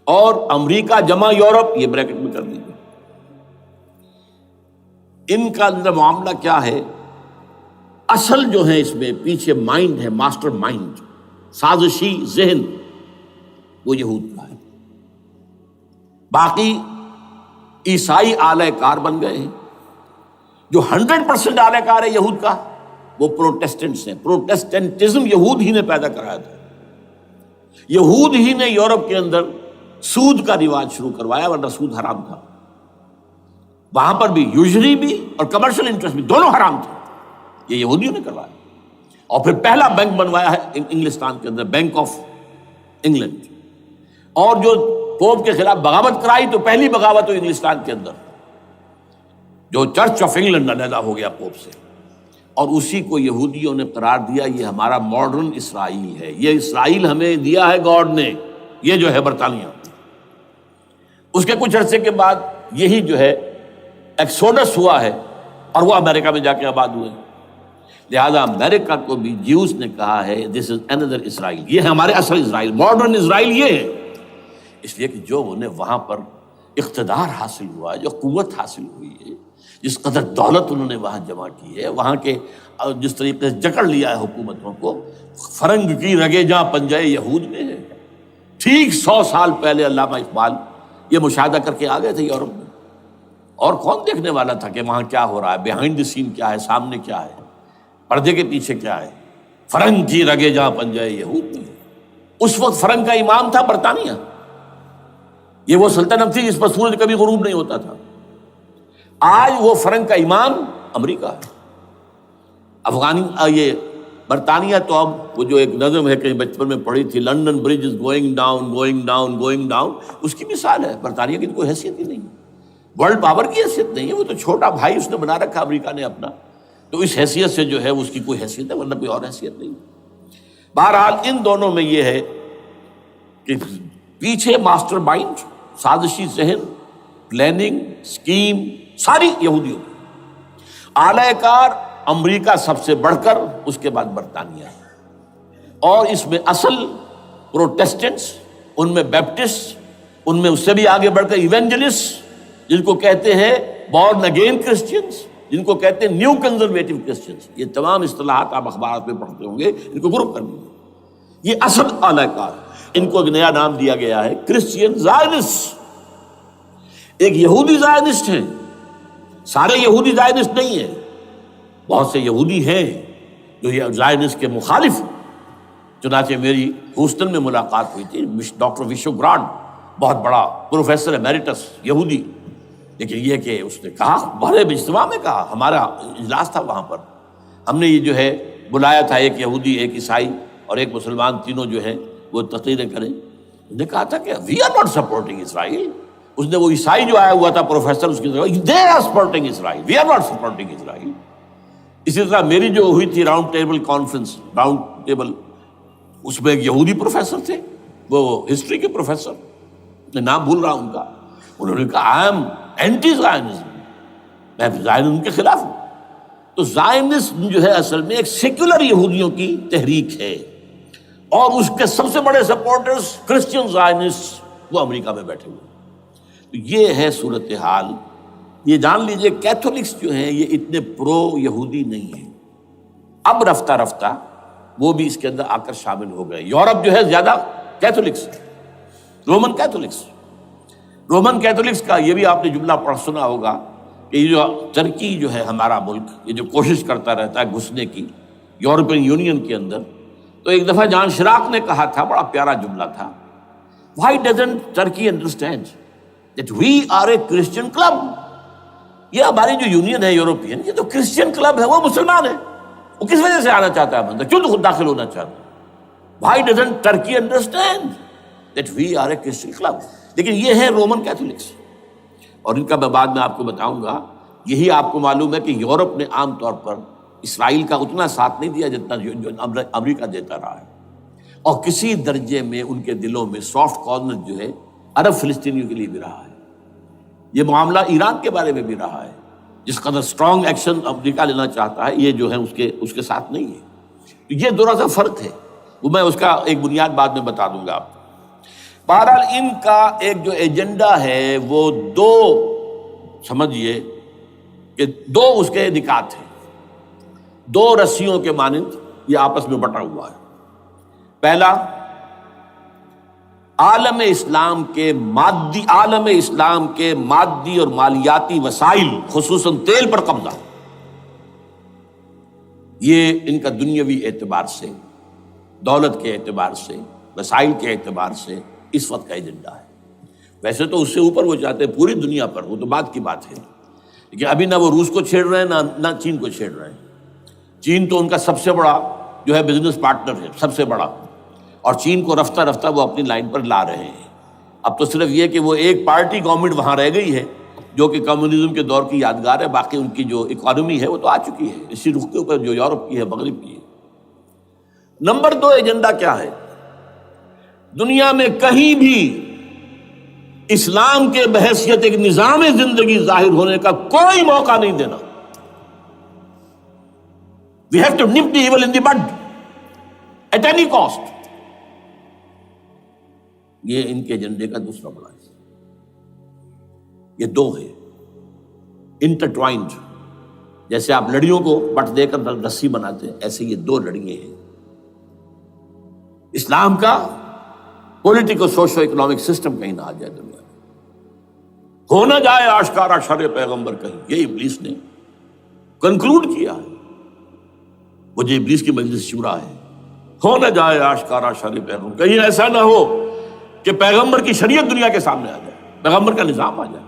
اور امریکہ جمع یورپ یہ بریکٹ میں کر لیجیے، ان کا اندر معاملہ کیا ہے؟ اصل جو ہے اس میں پیچھے مائنڈ ہے، ماسٹر مائنڈ، سازشی ذہن، وہ یہود کا ہے۔ باقی عیسائی آلہ کار بن گئے ہیں۔ جو 100% آلہ کار ہے یہود کا وہ پروٹیسٹنٹس ہیں۔ پروٹیسٹنٹزم یہود ہی نے پیدا کرایا تھا، یہود ہی نے یورپ کے اندر سود کا رواج شروع کروایا، ورنہ سود حرام تھا وہاں پر بھی، یوزری بھی اور کمرشل انٹرسٹ بھی، دونوں حرام تھے، یہ یہودیوں نے کروایا۔ اور پھر پہلا بینک بنوایا ہے انگلستان کے اندر، بینک آف انگلینڈ، اور جو پوپ کے خلاف بغاوت کرائی تو پہلی بغاوت ہوئی انگلستان کے اندر، جو چرچ آف انگلینڈ علیحدہ ہو گیا پوپ سے، اور اسی کو یہودیوں نے قرار دیا یہ ہمارا ماڈرن اسرائیل ہے، یہ اسرائیل ہمیں دیا ہے گاڈ نے، یہ جو ہے برطانیہ۔ اس کے کچھ عرصے کے بعد یہی جو ہے ایکسوڈس ہوا ہے، اور وہ امریکہ میں جا کے آباد ہوئے۔ لہذا امریکہ کو بھی جیوز نے کہا ہے دس از اندر اسرائیل، یہ ہے ہمارے اصل اسرائیل، ماڈرن اسرائیل یہ ہے۔ اس لیے کہ جو انہیں وہاں پر اقتدار حاصل ہوا ہے، جو قوت حاصل ہوئی ہے، جس قدر دولت انہوں نے وہاں جمع کی ہے، وہاں کے جس طریقے سے جکڑ لیا ہے حکومتوں کو، فرنگ کی رگے جہاں پنجے یہود میں ہے۔ ٹھیک 100 سال پہلے علامہ اقبال یہ مشاہدہ کر کے آ گئے تھے یورپ میں، اور کون دیکھنے والا تھا کہ وہاں کیا ہو رہا ہے، بیہائنڈ دی سین کیا ہے، سامنے کیا ہے، پردے کے پیچھے کیا ہے۔ فرنگ کی رگے جہاں پنجے یہود میں۔ اس وقت فرنگ کا امام تھا برطانیہ، یہ وہ سلطنت تھی جس پر سورج کبھی غروب نہیں ہوتا تھا۔ آج وہ فرنگ کا امام امریکہ ہے۔ یہ برطانیہ تو اب وہ جو ایک نظم ہے کہ بچپن میں پڑھی تھی، London bridge is going down going down going down, اس کی مثال ہے۔ برطانیہ کی کوئی حیثیت ہی نہیں، ورلڈ پاور کی حیثیت نہیں ہے، وہ تو چھوٹا بھائی اس نے بنا رکھا امریکہ نے اپنا، تو اس حیثیت سے جو ہے اس کی کوئی حیثیت ہے، ورنہ کوئی اور حیثیت نہیں۔ بہرحال ان دونوں میں یہ ہے کہ پیچھے ماسٹر مائنڈ، سازشی ذہن، پلاننگ، سکیم ساری یہودیوں کی۔ اعلی کار امریکہ سب سے بڑھ کر، اس کے بعد برطانیہ ہے، اور اس میں اصل پروٹیسٹنٹس، ان میں بیپٹسٹ، ان میں اس سے بھی آگے بڑھ کر ایونجلسٹ، جن کو کہتے ہیں بورن اگین کرسچنس، جن کو کہتے ہیں نیو کنزرویٹو کرسچنس، یہ تمام اصطلاحات آپ اخبارات میں پڑھتے ہوں گے، ان کو گروپ کر لیجیے۔ یہ اصل اعلی کار، ان کو ایک نیا نام دیا گیا ہے کرسچین زائنسٹ۔ ایک یہودی زائنسٹ ہیں، سارے یہودی زائنسٹ نہیں ہیں، بہت سے یہودی ہیں جو یہ زائنسٹ کے مخالف ہیں۔ چنانچہ میری ہیوسٹن میں ملاقات ہوئی تھی ڈاکٹر وشو گرانٹ، بہت بڑا پروفیسر ایمیریٹس یہودی، لیکن یہ کہ اس نے کہا، بڑے اجتماع میں کہا، ہمارا اجلاس تھا وہاں پر، ہم نے یہ جو ہے بلایا تھا، ایک یہودی، ایک عیسائی اور ایک مسلمان، تینوں جو ہیں وہ تقریریں کریں۔ انہوں نے کہا تھا کہ وی آر ناٹ سپورٹنگ اسرائیل۔ اس نے وہ عیسائی جو آیا ہوا تھا پروفیسر، اس کی طرف they are supporting Israel, we are not supporting Israel. اسی طرح میری جو ہوئی تھی round table conference, round table, اس میں ایک یہودی پروفیسر تھے، وہ ہسٹری کے پروفیسر، میں نام بھول رہا ہوں ان کا، انہوں نے کہا آئی ایم اینٹی زائنزم، میں زائنزم کے خلاف ہوں۔ تو زائنسٹ جو ہے اصل میں ایک سیکولر یہودیوں کی تحریک ہے، اور اس کے سب سے بڑے سپورٹرز کرسچن زائنسٹ وہ امریکہ میں بیٹھے ہوئے۔ تو یہ ہے صورتحال۔ یہ جان لیجئے کیتھولکس جو ہیں یہ اتنے پرو یہودی نہیں ہیں، اب رفتہ رفتہ وہ بھی اس کے اندر آ کر شامل ہو گئے۔ یورپ جو ہے زیادہ Catholics, Roman Catholics, Roman Catholics کا یہ بھی آپ نے جملہ پڑھ سنا ہوگا کہ یہ جو ترکی جو ہے ہمارا ملک، یہ جو کوشش کرتا رہتا ہے گھسنے کی یورپین یونین کے اندر، تو ایک دفعہ جان شراق نے کہا تھا، بڑا پیارا جملہ تھا، Why doesn't Turkey understand that we are a Christian club؟ یہ ہماری جو یونین ہے یورپین، یہ تو کرسچین کلب ہے، وہ مسلمان ہے، وہ کس وجہ سے آنا چاہتا ہے اندر؟ کیوں تو خود داخل ہونا چاہتا ہے؟ Why doesn't Turkey understand that we are a Christian club؟ لیکن یہ ہے رومن کیتھولکس، اور ان کا میں بعد میں آپ کو بتاؤں گا۔ یہی آپ کو معلوم ہے کہ یورپ نے عام طور پر اسرائیل کا اتنا ساتھ نہیں دیا جتنا جو امریکہ دیتا رہا ہے، اور کسی درجے میں ان کے دلوں میں سافٹ کارنر جو ہے عرب فلسطینیوں کے لیے بھی رہا ہے۔ یہ معاملہ ایران کے بارے میں بھی رہا ہے، جس قدر سٹرانگ ایکشن امریکہ لینا چاہتا ہے، یہ جو ہے اس کے ساتھ نہیں ہے۔ یہ تھوڑا سا فرق ہے، وہ میں اس کا ایک بنیاد بعد میں بتا دوں گا آپ کو۔ بہرحال ان کا ایک جو ایجنڈا ہے وہ دو، سمجھیے کہ دو اس کے نکات ہیں، دو رسیوں کے مانند یہ آپس میں بٹا ہوا ہے۔ پہلا، عالم اسلام کے مادی اور مالیاتی وسائل، خصوصاً تیل پر قبضہ، یہ ان کا دنیاوی اعتبار سے، دولت کے اعتبار سے، وسائل کے اعتبار سے اس وقت کا ایجنڈا ہے۔ ویسے تو اس سے اوپر وہ چاہتے ہیں پوری دنیا پر، وہ تو بات کی بات ہے، لیکن ابھی نہ وہ روس کو چھیڑ رہے ہیں نہ چین کو چھیڑ رہے ہیں۔ چین تو ان کا سب سے بڑا جو ہے بزنس پارٹنر ہے، سب سے بڑا، اور چین کو رفتہ رفتہ وہ اپنی لائن پر لا رہے ہیں۔ اب تو صرف یہ کہ وہ ایک پارٹی گورنمنٹ وہاں رہ گئی ہے جو کہ کمیونزم کے دور کی یادگار ہے، باقی ان کی جو اکانومی ہے وہ تو آ چکی ہے اسی رخ کے اوپر جو یورپ کی ہے، مغرب کی ہے۔ نمبر دو ایجنڈا کیا ہے؟ دنیا میں کہیں بھی اسلام کے بحیثیت ایک نظام زندگی ظاہر ہونے کا کوئی موقع نہیں دینا۔ We have to nip the evil in the bud at any cost۔ یہ ان کے ایجنڈے کا دوسرا بڑا ہے۔ یہ دو ہے انٹرٹوائنڈ، جیسے آپ لڑیوں کو بٹ دے کر رسی بناتے ہیں، ایسے یہ دو لڑیے ہیں۔ اسلام کا پولیٹیکل سوشو اکنامک سسٹم کہیں نہ آ جائے دنیا میں، ہو نہ جائے آشکارا شر پیغمبر کہیں، یہ ابلیس نے کنکلوڈ کیا ہے۔ وہ جو ابلیس کی مجلس شورا ہے، ہو نہ جائے آشکارا شر پیغمبر، کہیں ایسا نہ ہو کہ پیغمبر کی شریعت دنیا کے سامنے آ جائے، پیغمبر کا نظام آ جائے۔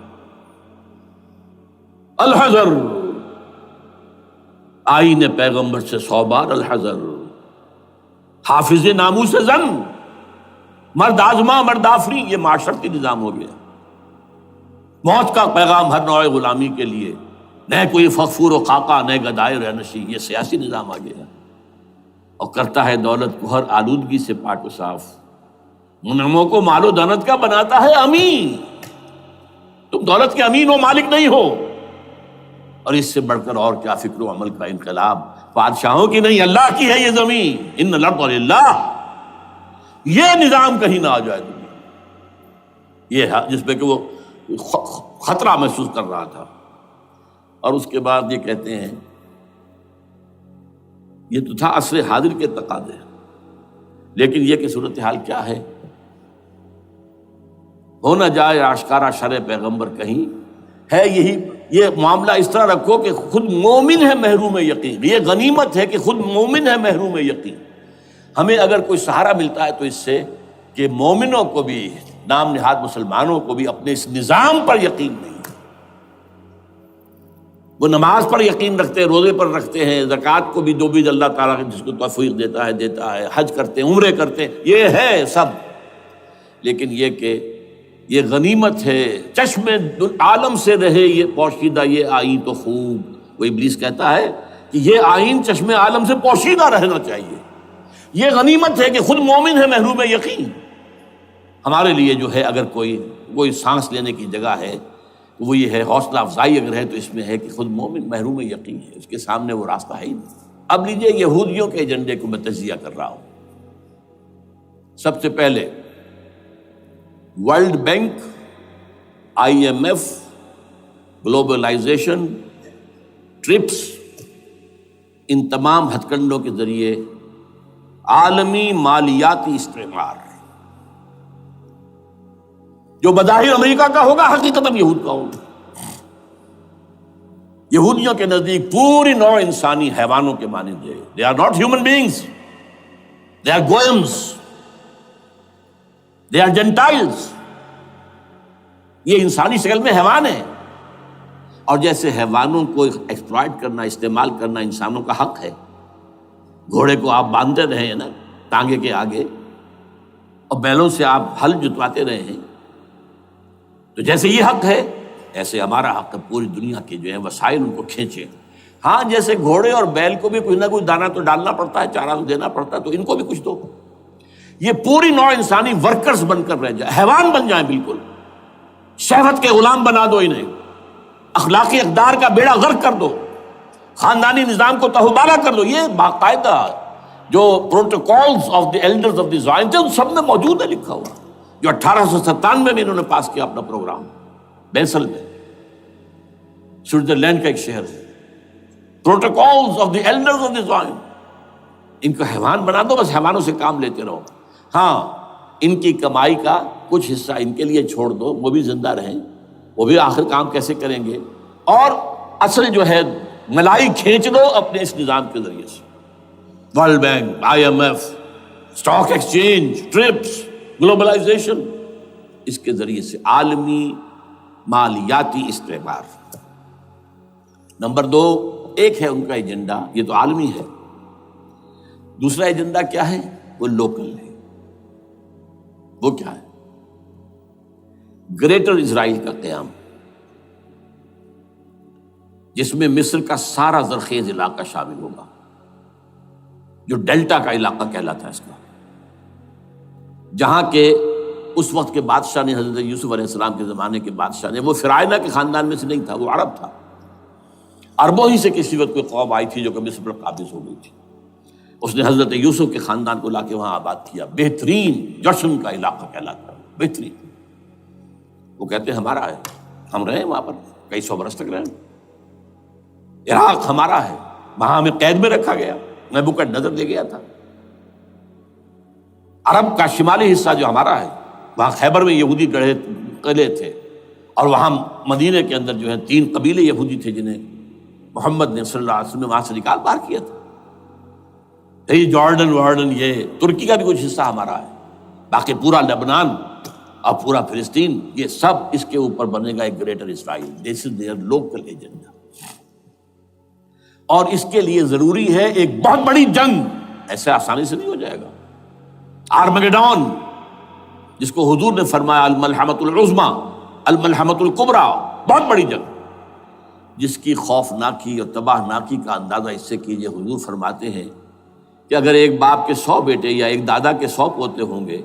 الحذر، آئین پیغمبر سے 100 بار الحذر، حافظ ناموس زن، مرد آزما مرد آفری، یہ معاشرتی نظام ہو گیا۔ موت کا پیغام ہر نوع غلامی کے لیے، نہ کوئی فخور و خاکہ نہ گدائے رہنشی، یہ سیاسی نظام آ گیا، اور کرتا ہے دولت کو ہر آلودگی سے پاک و صاف، منعموں کو مال و دولت کا بناتا ہے امین۔ تم دولت کے امین و مالک نہیں ہو، اور اس سے بڑھ کر اور کیا فکر و عمل کا انقلاب، بادشاہوں کی نہیں اللہ کی ہے یہ زمین، ان الارض للہ۔ یہ نظام کہیں نہ آ جائے دنیا، یہ جس پہ کہ وہ خطرہ محسوس کر رہا تھا۔ اور اس کے بعد یہ کہتے ہیں، یہ تو تھا عصر حاضر کے تقاضے، لیکن یہ کہ صورتحال کیا ہے؟ ہو نہ جائے آشکارا شر پیغمبر کہیں، ہے یہی، یہ معاملہ اس طرح رکھو کہ خود مومن ہے محروم یقین، یہ غنیمت ہے کہ خود مومن ہے محروم یقین۔ ہمیں اگر کوئی سہارا ملتا ہے تو اس سے کہ مومنوں کو بھی، نام نہاد مسلمانوں کو بھی اپنے اس نظام پر یقین نہیں، وہ نماز پر یقین رکھتے ہیں، روزے پر رکھتے ہیں، زکوٰۃ کو بھی دو اللہ تعالیٰ جس کو توفیق دیتا ہے، حج کرتے ہیں، عمرے کرتے ہیں، یہ ہے سب، لیکن یہ کہ یہ غنیمت ہے، چشم عالم سے رہے یہ پوشیدہ یہ آئین تو خوب۔ وہ ابلیس کہتا ہے کہ یہ آئین چشم عالم سے پوشیدہ رہنا چاہیے، یہ غنیمت ہے کہ خود مومن ہے محروم یقین۔ ہمارے لیے جو ہے اگر کوئی سانس لینے کی جگہ ہے وہ یہ ہے حوصلہ افزائی اگر ہے تو اس میں ہے کہ خود مومن محروم یقین ہے، اس کے سامنے وہ راستہ ہے ہی نہیں۔ اب لیجئے یہودیوں کے ایجنڈے کو میں تجزیہ کر رہا ہوں۔ سب سے پہلے World Bank, I M F, globalization, TRIPS, ان تمام ہتھ کنڈوں کے ذریعے عالمی مالیاتی استعمار جو بظاہر امریکہ کا ہوگا حقیقتاً یہود کا ہوگا۔ یہودیوں کے نزدیک پوری نوع انسانی حیوانوں کے مانند ہے۔ They are not human beings. They are goyams. They are Gentiles. یہ انسانی شکل میں حیوان ہیں، اور جیسے حیوانوں کو ایکسپلائٹ کرنا، استعمال کرنا انسانوں کا حق ہے، گھوڑے کو آپ باندھتے رہے ہیں نا ٹانگے کے آگے، اور بیلوں سے آپ ہل جتواتے رہے ہیں، تو جیسے یہ حق ہے ایسے ہمارا حق ہے پوری دنیا کے جو ہے وسائل ان کو کھینچے۔ ہاں جیسے گھوڑے اور بیل کو بھی کچھ نہ کچھ دانہ تو ڈالنا پڑتا ہے، چارہ تو دینا پڑتا ہے، تو ان کو بھی کچھ دو۔ یہ پوری نوع انسانی ورکرز بن کر رہ جائے، حیوان بن جائیں، بالکل شہوت کے غلام بنا دو انہیں، اخلاقی اقدار کا بیڑا غرق کر دو، خاندانی نظام کو تہوبالا کر دو۔ یہ باقاعدہ جو protocols of the elders of the Zion تھے ان سب میں موجود ہے، لکھا ہوا، جو 1897 میں انہوں نے پاس کیا اپنا پروگرام بیسل میں، سوئٹزرلینڈ کا ایک شہر ہے۔ Protocols of the elders of the Zion, ان کو حیوان بنا دو، بس حیوانوں سے کام لیتے رہو۔ ہاں ان کی کمائی کا کچھ حصہ ان کے لیے چھوڑ دو، وہ بھی زندہ رہیں، وہ بھی آخر کام کیسے کریں گے، اور اصل جو ہے ملائی کھینچ دو اپنے اس نظام کے ذریعے سے۔ World Bank, I M F, stock exchange, TRIPS, globalization, اس کے ذریعے سے عالمی مالیاتی استعمار۔ نمبر 2، ایک ہے ان کا ایجنڈا، یہ تو عالمی ہے، دوسرا ایجنڈا کیا ہے؟ وہ لوکل ہے۔ وہ کیا ہے؟ گریٹر اسرائیل کا قیام، جس میں مصر کا سارا زرخیز علاقہ شامل ہوگا، جو ڈیلٹا کا علاقہ کہلاتا ہے اس کا، جہاں کے اس وقت کے بادشاہ نے، حضرت یوسف علیہ السلام کے زمانے کے بادشاہ نے، وہ فرعونہ کے خاندان میں سے نہیں تھا، وہ عرب تھا، عربوں ہی سے کسی وقت کوئی قوم آئی تھی جو کہ مصر پر قابض ہو گئی تھی، اس نے حضرت یوسف کے خاندان کو لا کے وہاں آباد کیا، بہترین جشن کا علاقہ کہلاتا ہے، بہترین۔ وہ کہتے ہیں ہمارا ہے، ہم رہے وہاں پر کئی 100 برس تک رہے، عراق ہمارا ہے، وہاں ہمیں قید میں رکھا گیا، نبوکدنضر دے گیا تھا۔ عرب کا شمالی حصہ جو ہمارا ہے، وہاں خیبر میں یہودی قلعے تھے، اور وہاں مدینے کے اندر جو ہے 3 قبیلے یہودی تھے جنہیں محمد نے صلی اللہ علیہ وسلم نے وہاں سے نکال باہر کیا تھا۔ یہ جارڈن یہ ترکی کا بھی کچھ حصہ ہمارا ہے، باقی پورا لبنان اور پورا فلسطین، یہ سب اس کے اوپر بنے گا ایک greater Israel. This is there local agenda, اور اس کے لیے ضروری ہے ایک بہت بڑی جنگ، ایسے آسانی سے نہیں ہو جائے گا۔ آرمگیڈون، جس کو حضور نے فرمایا الملحمۃ العظمیٰ، الملحمۃ الکبریٰ، بہت بڑی جنگ، جس کی خوفناکی اور تباہ ناکی کا اندازہ اس سے کیجئے، حضور فرماتے ہیں کہ اگر ایک باپ کے 100 بیٹے یا ایک دادا کے 100 پوتے ہوں گے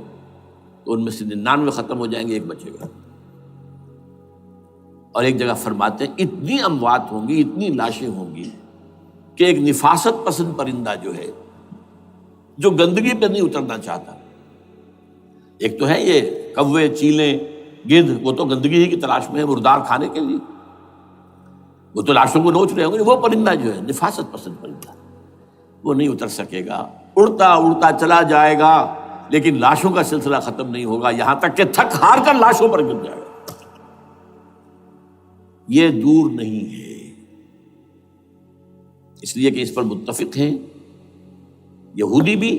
تو ان میں سے 99 ختم ہو جائیں گے، ایک بچے گا۔ اور ایک جگہ فرماتے ہیں اتنی اموات ہوں گی، اتنی لاشیں ہوں گی کہ ایک نفاست پسند پرندہ جو ہے، جو گندگی پہ نہیں اترنا چاہتا، ایک تو ہے یہ کوے، چیلیں، گدھ، وہ تو گندگی ہی کی تلاش میں ہے مردار کھانے کے لیے، وہ تو لاشوں کو نوچ رہے ہوں گے۔ وہ پرندہ جو ہے نفاست پسند پرندہ، وہ نہیں اتر سکے گا، اڑتا اڑتا چلا جائے گا، لیکن لاشوں کا سلسلہ ختم نہیں ہوگا، یہاں تک کہ تھک ہار کر لاشوں پر گر جائے گا۔ یہ دور نہیں ہے، اس لیے کہ اس پر متفق ہیں یہودی بھی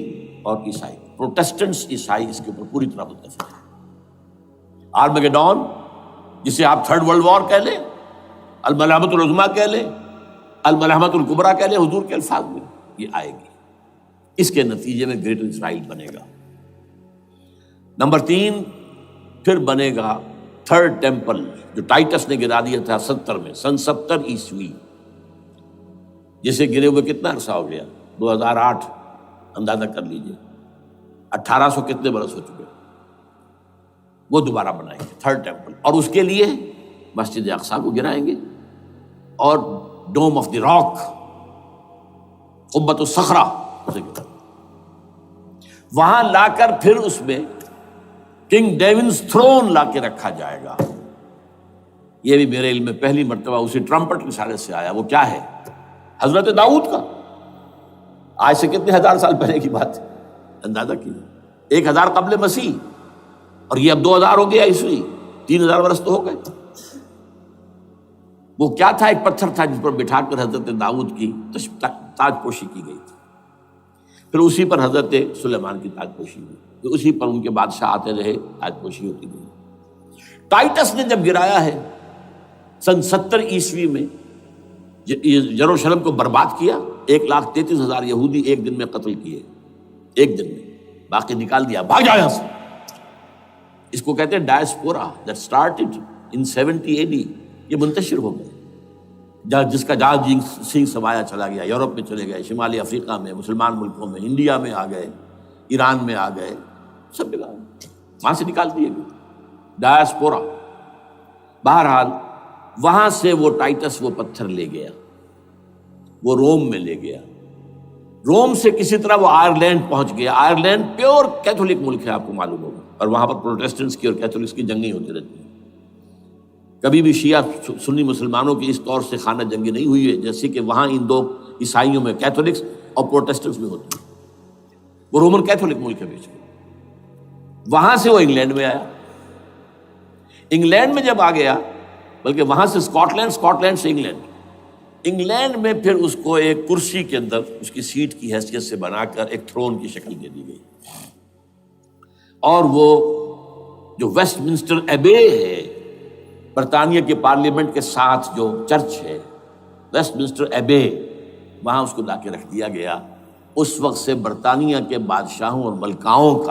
اور عیسائی، پروٹسٹنٹس، عیسائی اس کے اوپر پوری طرح متفق ہیں۔ آرمگیڈون، جسے آپ 3rd ورلڈ وار کہہ لیں، الملحمۃ العظمیٰ کہہ لیں، الملحمۃ الکبریٰ کہہ لیں حضور کے الفاظ میں، یہ آئے گی۔ اس کے نتیجے میں گریٹر اسرائیل بنے گا۔ نمبر 3، پھر بنے گا 3rd ٹیمپل، جو ٹائٹس نے گرا دیا تھا 70 میں، سن 70 عیسوی، جسے گرے ہوئے کتنا عرصہ ہو گیا؟ 2008، اندازہ کر لیجئے 1800 کتنے برس ہو چکے۔ وہ دوبارہ بنائیں گے 3rd ٹیمپل، اور اس کے لیے مسجد اقصیٰ کو گرائیں گے اور ڈوم آف دی راک، قبۃ الصخرہ، وہاں لا کر پھر اس میں کنگ ڈیونز تھرون لا کے رکھا جائے گا۔ یہ بھی میرے علم میں پہلی مرتبہ اسی ٹرمپٹ رسالے سے آیا۔ وہ کیا ہے؟ حضرت داؤد کا، آج سے کتنے ہزار سال پہلے کی بات ہے، اندازہ کیجیے، 1000 قبل مسیح، اور یہ اب 2000 ہو گیا عیسوی، 3000 برس تو ہو گئے۔ وہ کیا تھا؟ ایک پتھر تھا جس پر بٹھا کر حضرت داؤد کی تاج پوشی کی گئی تھی، پھر اسی پر حضرت سلیمان کی تاج پوشی ہوئی، پھر اسی پر ان کے بادشاہ آتے رہے، تاج پوشی ہوتی گئی۔ ٹائٹس نے جب گرایا ہے سن 70 عیسوی میں، یروشلم کو برباد کیا، 1,33,000 یہودی ایک دن میں قتل کیے، ایک دن میں، باقی نکال دیا، بھاگ جاؤ یہاں سے۔ اس کو کہتے ہیں diaspora, that started in 70 AD، یہ منتشر ہو گئے، جس کا جہاز سنگھ سمایا چلا گیا، یورپ میں چلے گئے، شمالی افریقہ میں، مسلمان ملکوں میں، انڈیا میں آ گئے، ایران میں آ گئے، سب جگہ وہاں سے نکال دیے گئے، ڈائسپورا۔ بہرحال وہاں سے وہ ٹائٹس وہ پتھر لے گیا، وہ روم میں لے گیا، روم سے کسی طرح وہ آئرلینڈ پہنچ گیا۔ آئرلینڈ پیور کیتھولک ملک ہے، آپ کو معلوم ہوگا، اور وہاں پر پروٹیسٹنٹس کی اور کیتھولکس کی جنگیں ہوتی رہتی ہیں۔ کبھی بھی شیعہ سنی مسلمانوں کی اس طور سے خانہ جنگی نہیں ہوئی ہے جیسے کہ وہاں ان دو عیسائیوں میں، کیتھولکس اور پروٹیسٹنٹس میں ہوتی ہے۔ وہ رومن کیتھولک ملک ہے بیچ میں۔ وہاں سے وہ انگلینڈ میں آیا، انگلینڈ میں جب آ گیا، بلکہ وہاں سے اسکاٹ لینڈ سے انگلینڈ میں پھر اس کو ایک کرسی کے اندر اس کی سیٹ کی حیثیت سے بنا کر ایک تھرون کی شکل دے دی گئی، اور وہ جو ویسٹ منسٹر ایبے ہے، برطانیہ کے پارلیمنٹ کے ساتھ جو چرچ ہے، ویسٹ منسٹر ایبے، وہاں اس کو لا کے رکھ دیا گیا۔ اس وقت سے برطانیہ کے بادشاہوں اور ملکاؤں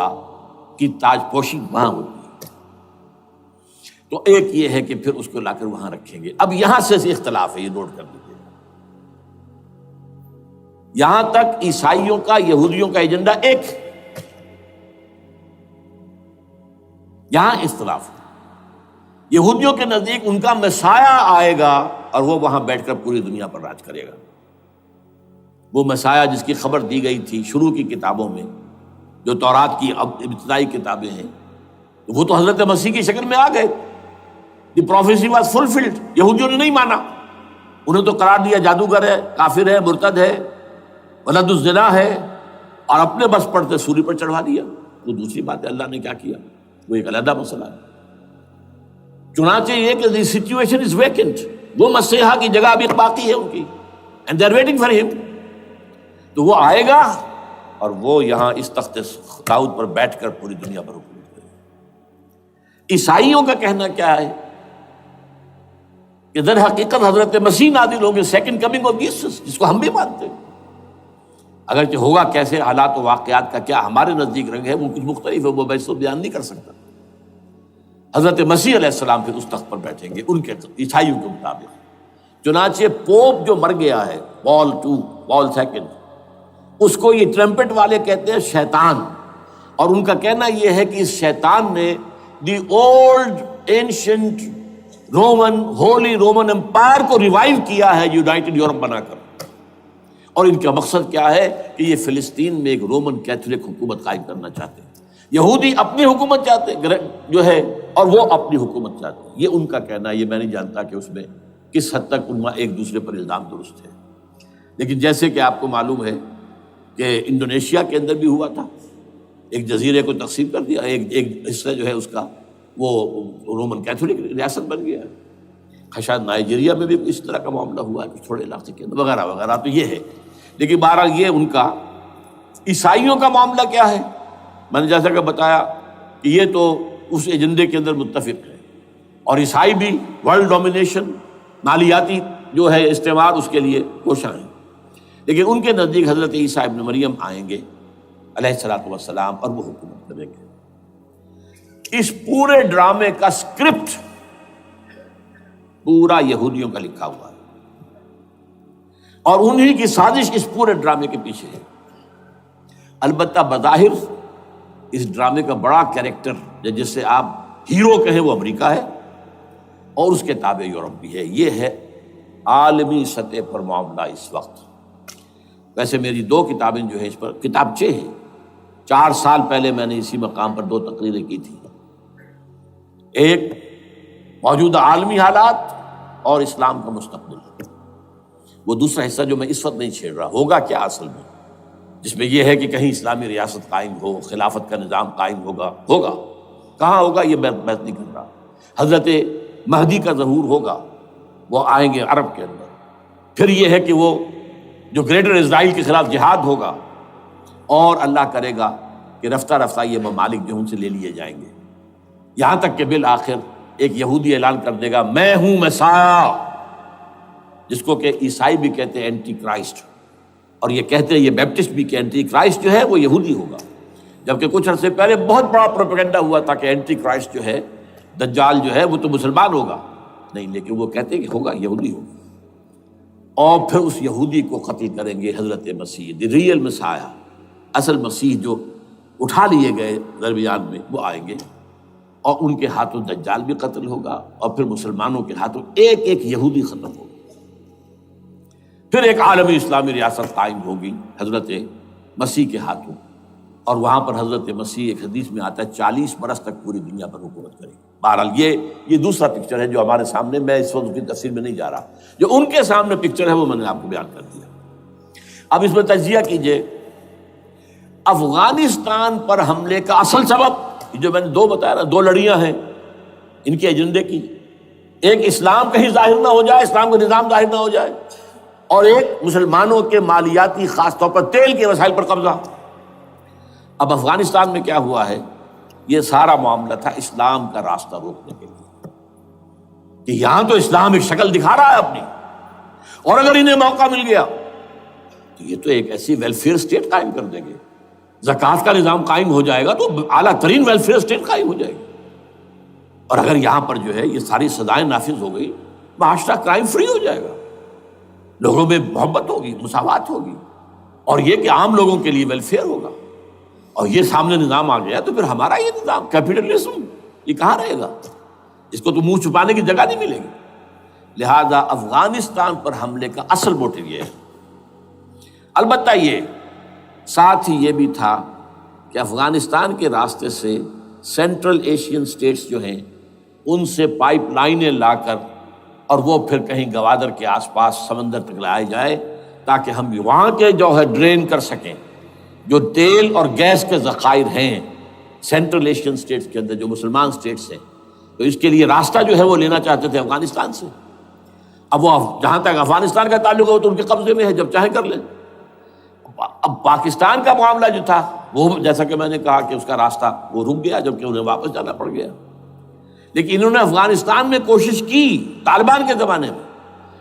کی تاج پوشی وہاں ہوتی ہے۔ تو ایک یہ ہے کہ پھر اس کو لا کر وہاں رکھیں گے۔ اب یہاں سے اختلاف ہے، یہ نوٹ کر لیجیے، یہاں تک عیسائیوں کا، یہودیوں کا ایجنڈا ایک، یہاں اختلاف ہے۔ یہودیوں کے نزدیک ان کا مسیح آئے گا اور وہ وہاں بیٹھ کر پوری دنیا پر راج کرے گا۔ وہ مسیح جس کی خبر دی گئی تھی شروع کی کتابوں میں، جو تورات کی ابتدائی کتابیں ہیں، وہ تو حضرت مسیح کی شکل میں آ گئے۔ دی پروفیسی واز فلفلڈ۔ یہودیوں نے نہیں مانا، انہیں تو قرار دیا جادوگر ہے، کافر ہے، مرتد ہے، ولد الزنا ہے، اور اپنے بس پڑتے سوری پر چڑھوا دیا۔ وہ دوسری بات ہے، اللہ نے کیا کیا، وہ ایک علیحدہ مسئلہ ہے۔ چنانچہ یہ کہ دی سچویشن از ویکنٹ، وہ مسیحا کی جگہ ابھی باقی ہے ان کی، and they are waiting for ہم۔ تو وہ آئے گا اور وہ یہاں اس تخت داؤد پر بیٹھ کر پوری دنیا پر حکومت کرے گا۔ عیسائیوں کا کہنا کیا ہے کہ در حقیقت حضرت مسیح نازل ہوں گے، سیکنڈ کمنگ آف جیسس، جس کو ہم بھی مانتے ہیں، اگرچہ ہوگا کیسے، حالات و واقعات کا کیا ہمارے نزدیک رنگ ہے وہ کچھ مختلف ہے، وہ میں اس کو بیان نہیں کر سکتا۔ حضرت مسیح علیہ السلام پھر اس تخت پر بیٹھیں گے ان کے عیسائیوں کے مطابق۔ چنانچہ پوپ جو مر گیا ہے، پال سیکنڈ، اس کو یہ ٹرمپٹ والے کہتے ہیں شیطان، اور ان کا کہنا یہ ہے کہ اس شیطان نے the old ancient Holy Roman Empire کو ریوائیو کیا ہے، یونائٹڈ یورپ بنا کر۔ اور ان کا مقصد کیا ہے کہ یہ فلسطین میں ایک رومن کیتھولک حکومت قائم کرنا چاہتے ہیں۔ یہودی اپنی حکومت چاہتے جو ہے، اور وہ اپنی حکومت چاہتے ہیں، یہ ان کا کہنا ہے۔ یہ میں نہیں جانتا کہ اس میں کس حد تک ان میں ایک دوسرے پر الزام درست ہے، لیکن جیسے کہ آپ کو معلوم ہے کہ انڈونیشیا کے اندر بھی ہوا تھا، ایک جزیرے کو تقسیم کر دیا، ایک حصہ جو ہے اس کا وہ رومن کیتھولک ریاست بن گیا ہے۔ شاید نائجیریا میں بھی اس طرح کا معاملہ ہوا ہے کچھ تھوڑے علاقے کے اندر، وغیرہ وغیرہ۔ تو یہ ہے، لیکن بہرحال یہ ان کا۔ عیسائیوں کا معاملہ کیا ہے؟ میں نے جیسا کہ بتایا کہ یہ تو اس ایجنڈے کے اندر متفق ہے، اور عیسائی بھی ورلڈ ڈومینیشن، مالیاتی جو ہے استعمار، اس کے لیے کوشاں ہیں۔ لیکن ان کے نزدیک حضرت عیسیٰ ابن مریم آئیں گے علیہ الصلوۃ والسلام، اور وہ حکومت کریں گے۔ اس پورے ڈرامے کا اسکرپٹ پورا یہودیوں کا لکھا ہوا ہے، اور انہی کی سازش اس پورے ڈرامے کے پیچھے ہے۔ البتہ بظاہر اس ڈرامے کا بڑا کیریکٹر جس سے آپ ہیرو کہیں وہ امریکہ ہے، اور اس کے تابع یورپ بھی ہے. یہ ہے عالمی سطح پر معاملہ اس وقت. ویسے میری 2 کتابیں جو ہیں اس پر کتابچے ہیں. 4 سال پہلے میں نے اسی مقام پر 2 تقریریں کی تھی. ایک موجودہ عالمی حالات اور اسلام کا مستقبل. وہ دوسرا حصہ جو میں اس وقت نہیں چھیڑ رہا، ہوگا کیا اصل میں، جس میں یہ ہے کہ کہیں اسلامی ریاست قائم ہو، خلافت کا نظام قائم ہوگا کہاں ہوگا یہ میں بحث نہیں کر رہا. حضرت مہدی کا ظہور ہوگا، وہ آئیں گے عرب کے اندر. پھر یہ ہے کہ وہ جو گریٹر اسرائیل کے خلاف جہاد ہوگا، اور اللہ کرے گا کہ رفتہ رفتہ یہ ممالک جو ان سے لے لیے جائیں گے، یہاں تک کہ بالآخر ایک یہودی اعلان کر دے گا میں ہوں مسیح، جس کو کہ عیسائی بھی کہتے ہیں اینٹی کرائسٹ، اور یہ کہتے ہیں یہ بیپٹسٹ بھی کہ اینٹی کرائسٹ جو ہے وہ یہودی ہوگا. جبکہ کچھ عرصے پہلے بہت بڑا پروپیگنڈا ہوا تھا کہ اینٹی کرائسٹ جو ہے، دجال جو ہے وہ تو مسلمان ہوگا. نہیں، لیکن وہ کہتے ہیں کہ ہوگا یہودی ہوگا. اور پھر اس یہودی کو قتل کریں گے حضرت مسیح، دی ریئل مسیح، اصل مسیح جو اٹھا لیے گئے درمیان میں، وہ آئیں گے اور ان کے ہاتھوں دجال بھی قتل ہوگا، اور پھر مسلمانوں کے ہاتھوں ایک ایک یہودی ختم ہوگا. پھر ایک عالمی اسلامی ریاست قائم ہوگی حضرت مسیح کے ہاتھوں، اور وہاں پر حضرت مسیح، ایک حدیث میں آتا ہے 40 برس تک پوری دنیا پر حکومت کرے گی. بہرحال یہ دوسرا پکچر ہے جو ہمارے سامنے، میں اس وقت کی تفصیل میں نہیں جا رہا. جو ان کے سامنے پکچر ہے وہ میں نے آپ کو بیان کر دیا. اب اس میں تجزیہ کیجئے افغانستان پر حملے کا اصل سبب، جو میں نے 2 بتایا نا، 2 لڑیاں ہیں ان کے ایجنڈے کی. ایک اسلام کہیں ظاہر نہ ہو جائے، اسلام کا نظام ظاہر نہ ہو جائے، اور ایک مسلمانوں کے مالیاتی، خاص طور پر تیل کے وسائل پر قبضہ. اب افغانستان میں کیا ہوا ہے، یہ سارا معاملہ تھا اسلام کا راستہ روکنے کے لیے، کہ یہاں تو اسلام ایک شکل دکھا رہا ہے اپنی، اور اگر انہیں موقع مل گیا تو یہ تو ایک ایسی ویلفیئر اسٹیٹ قائم کر دیں گے. زکوٰۃ کا نظام قائم ہو جائے گا تو اعلیٰ ترین ویلفیئر اسٹیٹ قائم ہو جائے گی. اور اگر یہاں پر جو ہے یہ ساری سزائیں نافذ ہو گئی، معاشرہ کرائم فری ہو جائے گا، لوگوں میں محبت ہوگی، مساوات ہوگی، اور یہ کہ عام لوگوں کے لیے ویلفیئر ہوگا. اور یہ سامنے نظام آ گیا تو پھر ہمارا یہ نظام کیپٹلزم یہ کہاں رہے گا؟ اس کو تو منہ چھپانے کی جگہ نہیں ملے گی. لہذا افغانستان پر حملے کا اصل موٹیو یہ ہے. البتہ یہ ساتھ ہی یہ بھی تھا کہ افغانستان کے راستے سے سینٹرل ایشین سٹیٹس جو ہیں ان سے پائپ لائنیں لا کر، اور وہ پھر کہیں گوادر کے آس پاس سمندر تک لائے جائے، تاکہ ہم وہاں کے جو ہے ڈرین کر سکیں جو تیل اور گیس کے ذخائر ہیں سینٹرل ایشین سٹیٹس کے اندر، جو مسلمان سٹیٹس ہیں. تو اس کے لیے راستہ جو ہے وہ لینا چاہتے تھے افغانستان سے. اب وہ جہاں تک افغانستان کا تعلق ہو تو ان کے قبضے میں ہے، جب چاہیں کر لیں. اب پاکستان کا معاملہ جو تھا وہ جیسا کہ میں نے کہا کہ اس کا راستہ وہ رک گیا، جبکہ انہیں واپس جانا پڑ گیا. لیکن انہوں نے افغانستان میں کوشش کی. طالبان کے زمانے میں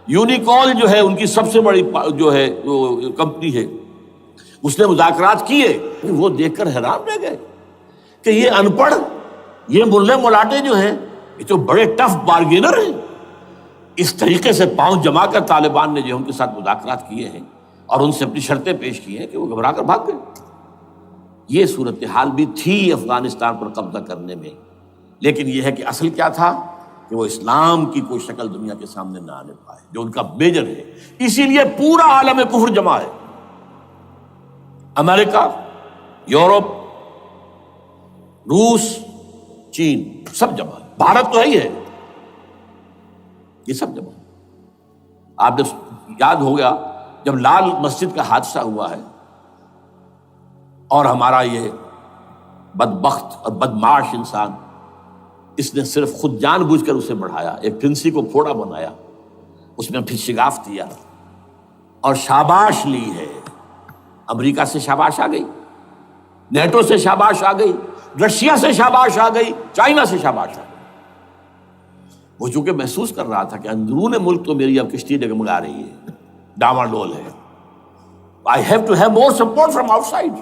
یونیکول جو ہے ان کی سب سے بڑی جو ہے کمپنی ہے، اس نے مذاکرات کیے. وہ دیکھ کر حیران رہ گئے کہ یہ ان پڑھ، یہ ملے ملاٹے جو ہیں یہ تو بڑے ٹف بارگینر ہیں. اس طریقے سے پاؤں جما کر طالبان نے جو ان کے ساتھ مذاکرات کیے ہیں اور ان سے اپنی شرطیں پیش کی ہیں کہ وہ گھبرا کر بھاگ گئے. یہ صورتحال بھی تھی افغانستان پر قبضہ کرنے میں. لیکن یہ ہے کہ اصل کیا تھا کہ وہ اسلام کی کوئی شکل دنیا کے سامنے نہ آنے پائے، جو ان کا میجر ہے. اسی لیے پورا عالم کفر جمع ہے. امریکہ، یورپ، روس، چین، سب جمع ہے. بھارت تو ہے ہی ہے، یہ سب جمع ہے. آپ نے یاد ہو گیا جب لال مسجد کا حادثہ ہوا ہے اور ہمارا یہ بدبخت اور بدمعاش انسان، اس نے صرف خود جان بوجھ کر اسے بڑھایا، ایک پھنسی کو پھوڑا بنایا، اس میں پھر شگاف دیا اور شاباش لی ہے. امریکہ سے شاباش آ گئی، نیٹو سے شاباش آ گئی، رشیا سے شاباش آ گئی، چائنا سے شاباش آ گئی. وہ چونکہ محسوس کر رہا تھا کہ اندرون ملک تو میری اب کشتی ڈگمگا رہی ہے، ڈاواڈول ہے. I have to have more support from outside.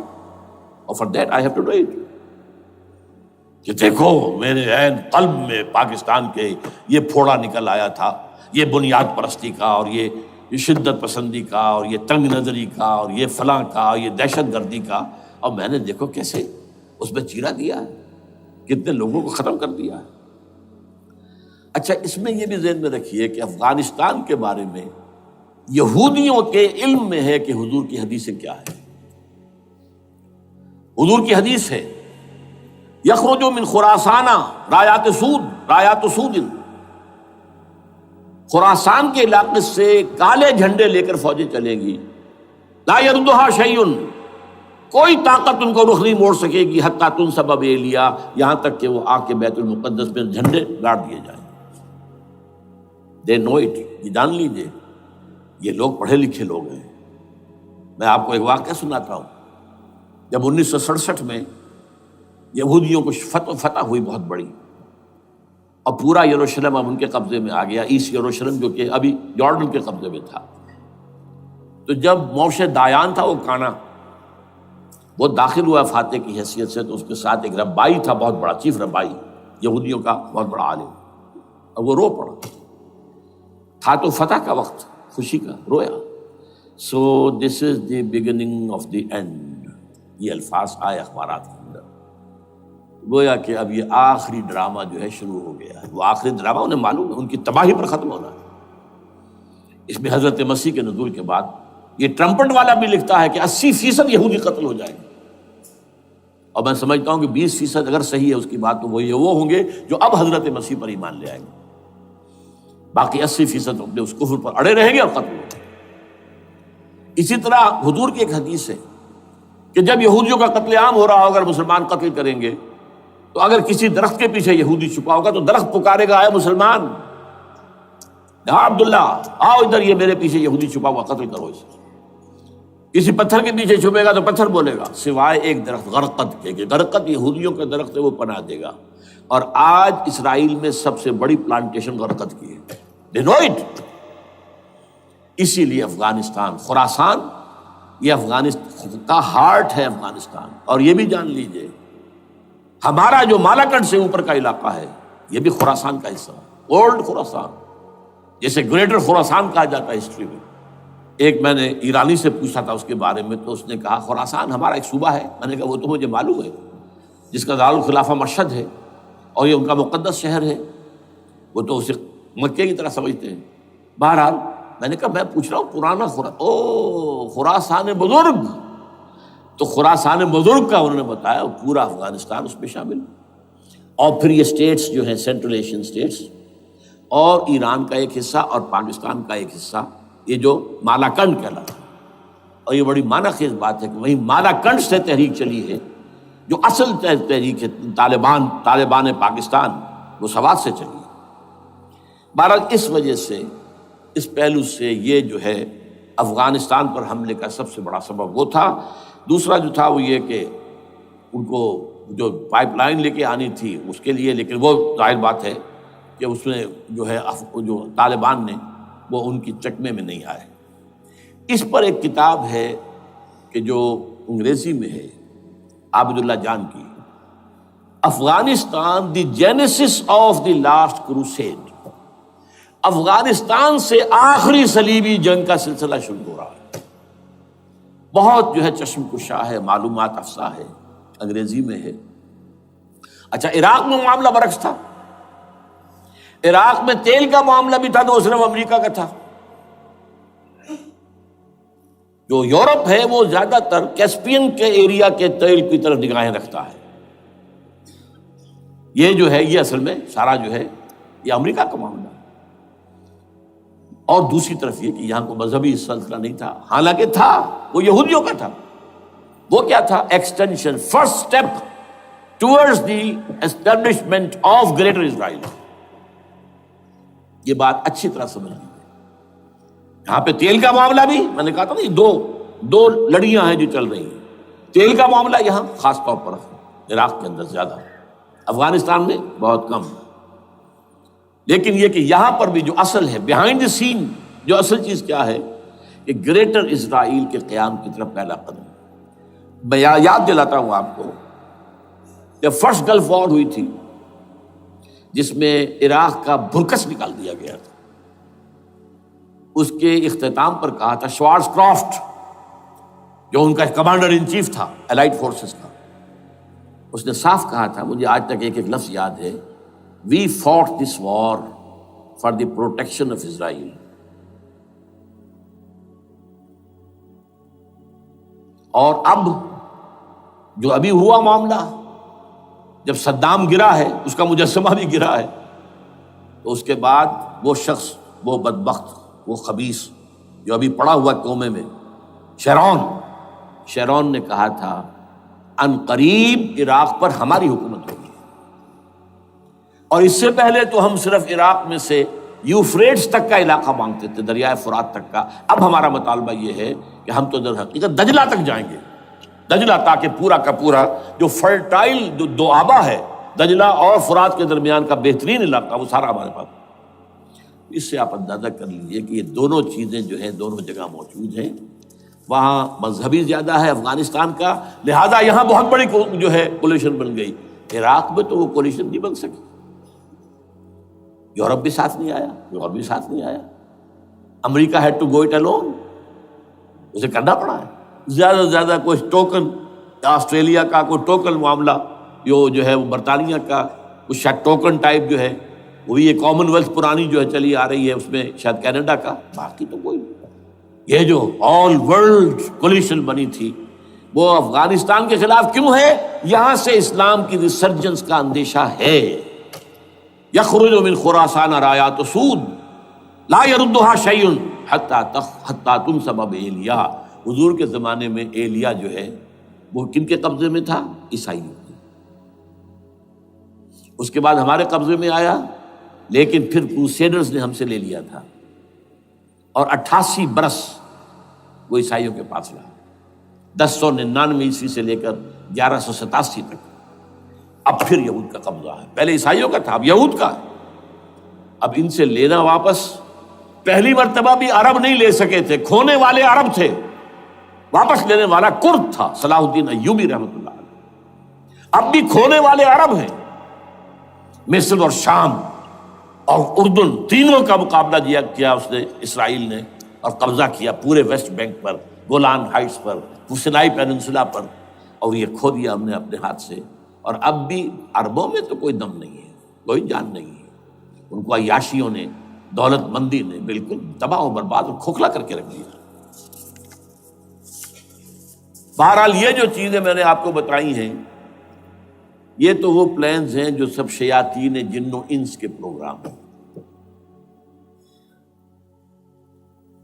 اور for that I have to do it. کہ دیکھو میرے عین قلب میں پاکستان کے یہ پھوڑا نکل آیا تھا، یہ بنیاد پرستی کا اور یہ شدت پسندی کا اور یہ تنگ نظری کا اور یہ فلاں کا، یہ دہشت گردی کا، اور میں نے دیکھو کیسے اس میں چیرا دیا ہے، کتنے لوگوں کو ختم کر دیا ہے. اچھا اس میں یہ بھی ذہن میں رکھیے کہ افغانستان کے بارے میں یہودیوں کے علم میں ہے کہ حضور کی حدیثیں کیا ہے. حضور کی حدیث ہے یخرج من خراسان رایات سود، خراسان کے علاقے سے کالے جھنڈے لے کر فوجیں چلیں گی. لا یردھا شیء، کوئی طاقت ان کو رخ نہیں موڑ سکے گی. حتیٰ تنصب بیلیا، یہاں تک کہ وہ آ کے بیت المقدس میں جھنڈے گاڑ دیے جائیں. دے نو اٹ، یہ جان لیجیے یہ لوگ پڑھے لکھے لوگ ہیں. میں آپ کو ایک واقعہ سناتا ہوں. جب 1967 میں یہودیوں کو فتح ہوئی بہت بڑی، اور پورا یروشلم اب ان کے قبضے میں آ گیا، ایسٹ یروشلم جو کہ ابھی جارڈن کے قبضے میں تھا. تو جب موشے دایان تھا وہ کانا، وہ داخل ہوا فاتح کی حیثیت سے، تو اس کے ساتھ ایک ربائی تھا بہت بڑا، چیف ربائی یہودیوں کا بہت بڑا عالم، اور وہ رو پڑا. تھا تو فتح کا وقت، خوشی کا، رویا. So this is the beginning of the end, یہ الفاظ آئے اخبارات کے اندر. گویا کہ اب یہ آخری ڈرامہ جو ہے شروع ہو گیا ہے. وہ آخری ڈرامہ انہیں معلوم ہے ان کی تباہی پر ختم ہونا ہے. اس میں حضرت مسیح کے نزول کے بعد یہ ٹرمپٹ والا بھی لکھتا ہے کہ 80% یہودی قتل ہو جائیں گے. اور میں سمجھتا ہوں کہ 20% اگر صحیح ہے اس کی بات، تو وہ ہوں گے جو اب حضرت مسیح پر ایمان لے آئیں گے. باقی 80% اپنے اس کفر پر اڑے رہیں گے اور قتل ہوں گے. اسی طرح حضور کی ایک حدیث ہے کہ جب یہودیوں کا قتل عام ہو رہا ہوگا، اگر مسلمان قتل کریں گے، تو اگر کسی درخت کے پیچھے یہودی چھپا ہوگا تو درخت پکارے گا، اے مسلمان، ہاں عبداللہ آؤ ادھر، یہ میرے پیچھے یہودی چھپا ہوا، قتل کرو اسے. کسی پتھر کے پیچھے چھپے گا تو پتھر بولے گا، سوائے ایک درخت غرقد کے، کہ غرقد یہودیوں کا درخت ہے، وہ پناہ دے گا. اور آج اسرائیل میں سب سے بڑی پلانٹیشن غرقد کی ہے. They know it. اسی لیے افغانستان، خراسان، یہ افغانستان کا ہارٹ ہے افغانستان. اور یہ بھی جان لیجئے ہمارا جو مالاکنڈ سے اوپر کا علاقہ ہے یہ بھی خراسان کا حصہ ہے، اولڈ خراسان، جیسے گریٹر خراسان کہا جاتا ہے ہسٹری میں. ایک میں نے ایرانی سے پوچھا تھا اس کے بارے میں، تو اس نے کہا خراسان ہمارا ایک صوبہ ہے. میں نے کہا وہ تو مجھے معلوم ہے، جس کا دارالخلافہ مشہد ہے اور یہ ان کا مقدس شہر ہے، وہ تو اسے مکے کی طرح سمجھتے ہیں. بہرحال میں نے کہا میں پوچھ رہا ہوں پرانا خراسان بزرگ. تو خراسان بزرگ کا انہوں نے بتایا پورا افغانستان اس میں شامل. اور پھر یہ اسٹیٹس جو ہیں سینٹرل ایشین اسٹیٹس، اور ایران کا ایک حصہ اور پاکستان کا ایک حصہ، یہ جو مالاکنڈ کہلاتا ہے. اور یہ بڑی معنی خیز بات ہے کہ وہیں مالاکنڈ سے تحریک چلی ہے جو اصل تحریک ہے طالبان پاکستان، وہ سوات سے چلی ہے. بہرحال اس وجہ سے، اس پہلو سے یہ جو ہے افغانستان پر حملے کا سب سے بڑا سبب وہ تھا. دوسرا جو تھا وہ یہ کہ ان کو جو پائپ لائن لے کے آنی تھی اس کے لیے، لیکن وہ ظاہر بات ہے کہ اس میں جو ہے جو طالبان نے وہ ان کی چکمے میں نہیں آئے. اس پر ایک کتاب ہے کہ جو انگریزی میں ہے عابد اللہ جان کی، Afghanistan the genesis of the last crusade. Afghanistan سے آخری صلیبی جنگ کا سلسلہ شروع ہو رہا ہے. بہت جو ہے چشم کشا ہے، معلومات افزا ہے، انگریزی میں ہے. اچھا عراق میں معاملہ برعکس تھا. عراق میں تیل کا معاملہ بھی تھا تو صرف امریکہ کا تھا. جو یورپ ہے وہ زیادہ تر کیسپین کے ایریا کے تیل کی طرف نگاہیں رکھتا ہے. یہ جو ہے یہ اصل میں سارا جو ہے یہ امریکہ کا معاملہ ہے. اور دوسری طرف یہ کہ یہاں کو مذہبی سلسلہ نہیں تھا، حالانکہ تھا، وہ یہودیوں کا تھا. وہ کیا تھا؟ Extension, first step towards the establishment of greater Israel. یہ بات اچھی طرح سمجھ لیجیے. یہاں پہ تیل کا معاملہ بھی میں نے کہا تھا نا، دو لڑیاں ہیں جو چل رہی ہیں. تیل کا معاملہ یہاں خاص طور پر عراق کے اندر زیادہ، افغانستان میں بہت کم. لیکن یہ کہ یہاں پر بھی جو اصل ہے بیہائنڈ دی سین، جو اصل چیز کیا ہے کہ گریٹر اسرائیل کے قیام کی طرف پہلا قدم. میں یاد دلاتا ہوں آپ کو کہ فرسٹ گلف وار ہوئی تھی جس میں عراق کا بھرکس نکال دیا گیا تھا. اس کے اختتام پر کہا تھا شوارز کرافٹ، جو ان کا کمانڈر ان چیف تھا الائڈ فورسز کا، اس نے صاف کہا تھا، مجھے آج تک ایک ایک لفظ یاد ہے، we fought this war for the protection of Israel. اور اب جو ابھی ہوا معاملہ، جب صدام گرا ہے، اس کا مجسمہ بھی گرا ہے، تو اس کے بعد وہ شخص، وہ بدبخت، وہ خبیث جو ابھی پڑا ہوا کومے میں، شیرون نے کہا تھا ان قریب عراق پر ہماری حکومت ہوگی، اور اس سے پہلے تو ہم صرف عراق میں سے یوفریٹس تک کا علاقہ مانگتے تھے، دریائے فرات تک کا، اب ہمارا مطالبہ یہ ہے کہ ہم تو در حقیقت دجلہ تک جائیں گے، دجلہ، تاکہ پورا کا پورا جو فرٹائل جو دو آبا ہے دجلہ اور فرات کے درمیان کا بہترین علاقہ، وہ سارا ہمارے پاس۔ اس سے آپ اندازہ کر لیجئے کہ یہ دونوں چیزیں جو ہیں دونوں جگہ موجود ہیں۔ وہاں مذہبی زیادہ ہے افغانستان کا، لہذا یہاں بہت بڑی جو ہے کولیشن بن گئی۔ عراق میں تو وہ کولیشن نہیں بن سکی، یورپ بھی ساتھ نہیں آیا، یورپ بھی ساتھ نہیں آیا، امریکہ had to go it alone, اسے کرنا پڑا ہے۔ زیادہ سے زیادہ کوئی ٹوکن، آسٹریلیا کا کوئی ٹوکن معاملہ جو ہے وہ برطانیہ کا کچھ شاید ٹوکن ٹائپ جو ہے، وہی یہ کامن ویلتھ پرانی جو ہے چلی آ رہی ہے، اس میں شاید کینیڈا کا، باقی تو کوئی نہیں۔ یہ جو آل ورلڈ کولیشن بنی تھی وہ افغانستان کے خلاف کیوں ہے؟ یہاں سے اسلام کی ریسرجنس کا اندیشہ ہے۔ یخرج من خراسان رایات سود لا یردها شیء حتی تنصب بایلیا۔ حضور کے زمانے میں ایلیا جو ہے وہ کن کے قبضے میں تھا؟ عیسائیوں کے۔ اس کے بعد ہمارے قبضے میں آیا، لیکن پھر کروسیڈرز نے ہم سے لے لیا تھا، اور 88 برس وہ عیسائیوں کے پاس رہا، 1099 عیسوی سے لے کر 1187 تک۔ اب پھر یہود کا قبضہ ہے، پہلے عیسائیوں کا تھا، اب یہود کا۔ اب ان سے لینا واپس، پہلی مرتبہ بھی عرب نہیں لے سکے تھے، کھونے والے عرب تھے، واپس لینے والا کرد تھا، صلاح الدین ایوبی رحمۃ اللہ علیہ۔ اب بھی کھونے والے عرب ہیں، مصر اور شام اور اردن، تینوں کا مقابلہ کیا اس نے، اسرائیل نے، اور قبضہ کیا پورے ویسٹ بینک پر، گولان ہائٹس پر، سینائی پیننسولا پر، اور یہ کھو دیا ہم نے اپنے ہاتھ سے۔ اور اب بھی عربوں میں تو کوئی دم نہیں ہے، کوئی جان نہیں ہے، ان کو عیاشیوں نے، دولت مندی نے بالکل تباہ و برباد اور کھوکھلا کر کے رکھ دیا۔ بہرحال یہ جو چیزیں میں نے آپ کو بتائی ہیں، یہ تو وہ پلانز ہیں جو سب شیاطین جن و انس کے پروگرام ہیں۔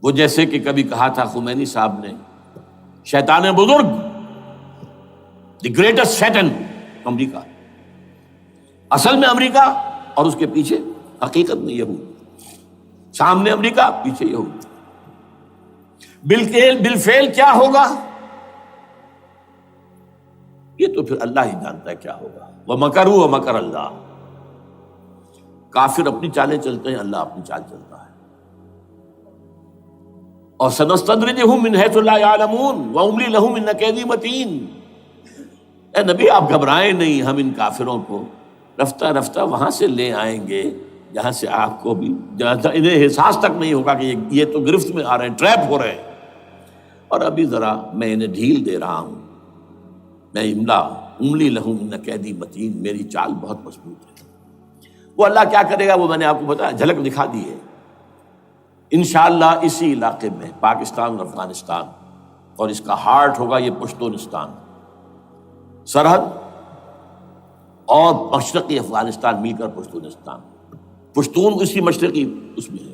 وہ جیسے کہ کبھی کہا تھا خمینی صاحب نے، شیطان بزرگ، دی گریٹسٹ شیطن، امریکہ، اصل میں امریکہ، اور اس کے پیچھے حقیقت میں یہود، سامنے امریکہ، پیچھے یہود۔ بالفعل کیا ہوگا یہ تو پھر اللہ ہی جانتا ہے کیا ہوگا۔ وَمَكَرُوا وَمَكَرَ اللَّهُ، کافر اپنی چالیں چلتے ہیں، اللہ اپنی چال چلتا ہے۔ اور سَنَسْتَدْرِجُهُم مِّنْ حَيْثُ لَا يَعْلَمُونَ وَأُمْلِي لَهُمْ إِنَّ كَيْدِي مَتِينٌ۔ اے نبی آپ گھبرائیں نہیں، ہم ان کافروں کو رفتہ رفتہ وہاں سے لے آئیں گے جہاں سے آپ کو بھی انہیں احساس تک نہیں ہوگا کہ یہ تو گرفت میں آ رہے ہیں، ٹریپ ہو رہے ہیں، اور ابھی ذرا میں انہیں ڈھیل دے رہا ہوں۔ میں املی لہم ان کیدی متین، میری چال بہت مضبوط ہے۔ وہ اللہ کیا کرے گا وہ میں نے آپ کو بتایا، جھلک دکھا دی ہے۔ انشاءاللہ اسی علاقے میں پاکستان اور افغانستان، اور اس کا ہارٹ ہوگا یہ پشتونستان، سرحد اور مشرقی افغانستان مل کر پشتونستان، پشتون اسی مشرقی اس میں ہے،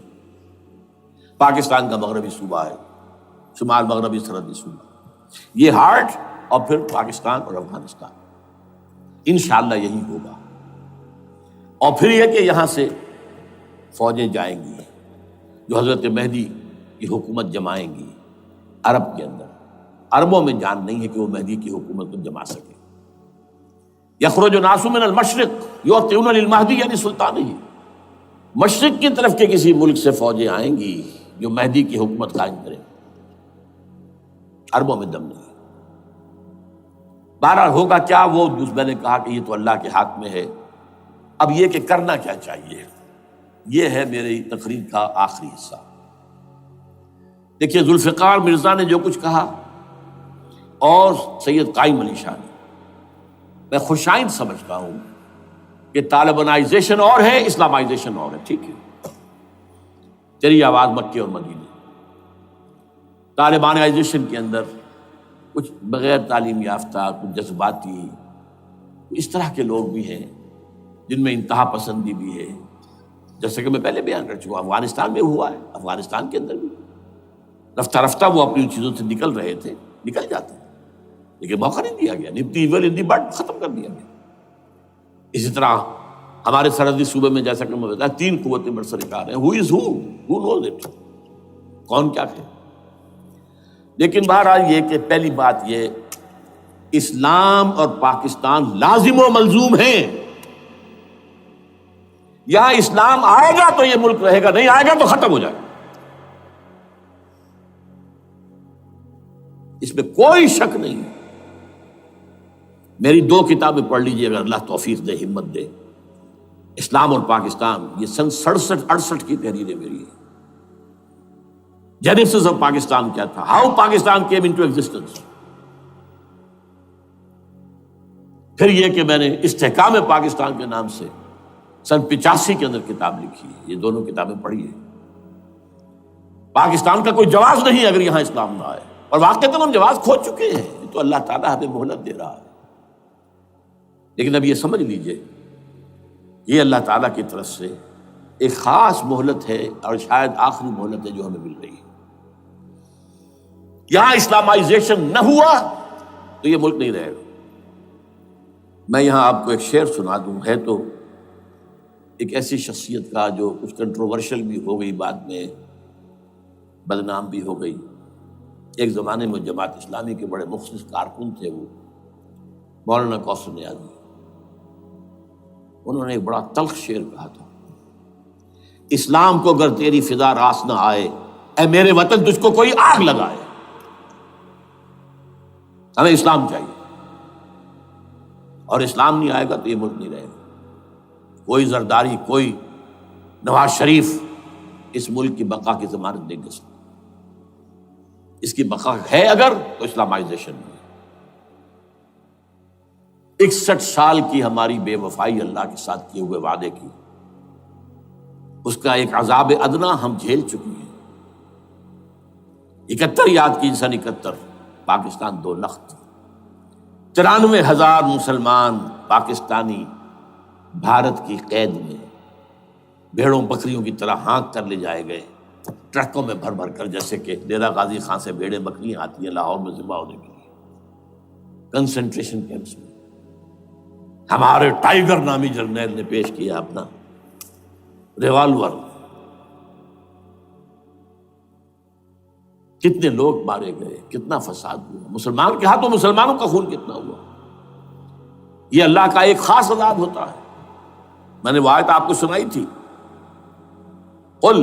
پاکستان کا مغربی صوبہ ہے، شمال مغربی سرحدی صوبہ، یہ ہارٹ، اور پھر پاکستان اور افغانستان، انشاءاللہ یہی ہوگا۔ اور پھر یہ کہ یہاں سے فوجیں جائیں گی جو حضرت مہدی کی حکومت جمائیں گی عرب کے اندر۔ عربوں میں جان نہیں ہے کہ وہ مہدی کی حکومت کو جما سکے۔ یخرج ناس من المشرق یؤتون للمہدی، یعنی سلطان ہی، مشرق کی طرف کے کسی ملک سے فوجیں آئیں گی جو مہدی کی حکومت قائم کریں۔ عربوں میں دم نہیں۔ بہرحال ہوگا کیا، وہ میں نے کہا کہ یہ تو اللہ کے ہاتھ میں ہے۔ اب یہ کہ کرنا کیا چاہیے، یہ ہے میری تقریر کا آخری حصہ۔ دیکھیے ذوالفقار مرزا نے جو کچھ کہا اور سید قائم علی شاہ نے، میں خوشائند سمجھتا ہوں کہ طالبانائزیشن اور ہے، اسلامائزیشن اور ہے، ٹھیک ہے، تیری آواز مکے اور مدینے. طالبانائزیشن کے اندر کچھ بغیر تعلیم یافتہ، کچھ جذباتی، اس طرح کے لوگ بھی ہیں جن میں انتہا پسندی بھی ہے، جیسے کہ میں پہلے بیان کر چکا. افغانستان میں ہوا ہے، افغانستان کے اندر بھی رفتہ رفتہ وہ اپنی ان چیزوں سے نکل رہے تھے، نکل جاتے ہیں، لیکن موقع نہیں دیا گیا. Nip the evil in the bud ختم کر دیا گیا. اسی طرح ہمارے سرحدی صوبے میں جیسا کہ میں بتایا 3 قوتیں برسرکار ہیں. ہو از ہو نوز اٹ، کون کیا ہے. لیکن بہرحال یہ کہ پہلی بات یہ، اسلام اور پاکستان لازم و ملزوم ہیں. یہاں اسلام آئے گا تو یہ ملک رہے گا، نہیں آئے گا تو ختم ہو جائے گا. اس میں کوئی شک نہیں. میری 2 کتابیں پڑھ لیجیے اگر اللہ توفیق دے، ہمت دے. اسلام اور پاکستان، یہ سن 67-68 کی تحریر ہے میری. جینیسس آف پاکستان کیا تھا، how Pakistan came into existence. پھر یہ کہ میں نے استحکام پاکستان کے نام سے سن 85 کے اندر کتاب لکھی ہے. یہ دونوں کتابیں پڑھی ہیں. پاکستان کا کوئی جواز نہیں اگر یہاں اسلام نہ آئے، اور واقعتاً ہم جواز کھو چکے ہیں. یہ تو اللہ تعالیٰ ہمیں مہلت دے رہا ہے. لیکن اب یہ سمجھ لیجئے، یہ اللہ تعالیٰ کی طرف سے ایک خاص مہلت ہے، اور شاید آخری مہلت ہے جو ہمیں مل رہی ہے. یہاں اسلامائزیشن نہ ہوا تو یہ ملک نہیں رہے گا. میں یہاں آپ کو ایک شعر سنا دوں. ہے تو ایک ایسی شخصیت کا جو کچھ کنٹروورشل بھی ہو گئی، بعد میں بدنام بھی ہو گئی. ایک زمانے میں جماعت اسلامی کے بڑے مخلص کارکن تھے وہ، مولانا کوثر نیازی. انہوں نے ایک بڑا تلخ شعر کہا تھا، اسلام کو اگر تیری فضا راس نہ آئے، اے میرے وطن تجھ کو کوئی آگ لگائے. ہمیں اسلام چاہیے، اور اسلام نہیں آئے گا تو یہ ملک نہیں رہے گا. کوئی زرداری، کوئی نواز شریف اس ملک کی بقا کی ضمانت نہیں دے سکتا. اس کی بقا ہے اگر تو اسلامائزیشن میں. 61 سال کی ہماری بے وفائی اللہ کے ساتھ کیے ہوئے وعدے کی، اس کا ایک عذاب ادنا ہم جھیل چکے ہیں. 71 یاد کی سن 71 پاکستان 2 لخت، 93,000 مسلمان پاکستانی بھارت کی قید میں بھیڑوں بکریوں کی طرح ہانک کر لے جائے گئے، ٹرکوں میں بھر بھر کر، جیسے کہ ڈیرہ غازی خان سے بھیڑیں بکریاں آتی ہیں لاہور میں ذبح ہونے کے لیے. کنسنٹریشن کیمپس میں ہمارے ٹائیگر نامی جرنیل نے پیش کیا اپنا ریوالور. کتنے لوگ مارے گئے، کتنا فساد ہوا. مسلمان کے ہاتھوں مسلمانوں کا خون کتنا ہوا. یہ اللہ کا ایک خاص عذاب ہوتا ہے. میں نے وہ آیت آپ کو سنائی تھی، قل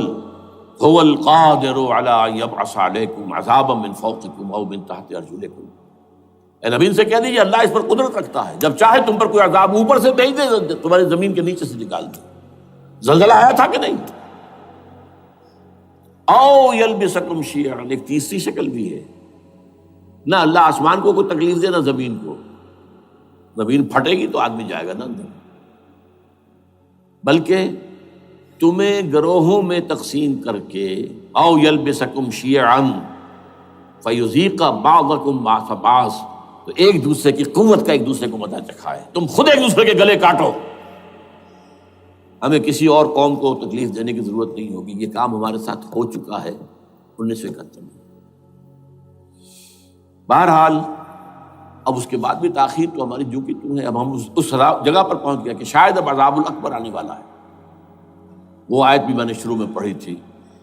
هو القادر على ان يبعث عليكم عذابا من فوقكم او من تحت ارجلكم. اے نبی سے کہہ دیجیے اللہ اس پر قدرت رکھتا ہے، جب چاہے تم پر کوئی عذاب اوپر سے بھیج دے، تمہاری زمین کے نیچے سے نکال دے. زلزلہ آیا تھا کہ نہیں؟ او یلبسکم شیعا، ایک تیسری شکل بھی ہے. نہ اللہ آسمان کو کوئی تکلیف دے، نہ زمین کو. زمین پھٹے گی تو آدمی جائے گا نا اندر، بلکہ تمہیں گروہوں میں تقسیم کر کے او یلبسکم شیعا فیذیق بعضکم بعض بعض، تو ایک دوسرے کی قوت کا ایک دوسرے کو مزہ چکھائے. تم خود ایک دوسرے کے گلے کاٹو. ہمیں کسی اور قوم کو تکلیف دینے کی ضرورت نہیں ہوگی. یہ کام ہمارے ساتھ ہو چکا ہے 1971 میں. بہرحال اب اس کے بعد بھی تاخیر تو ہماری جو کی تو ہے. اب ہم اس جگہ پر پہنچ گئے کہ شاید اب عذاب الاکبر آنے والا ہے. وہ آیت بھی میں نے شروع میں پڑھی تھی،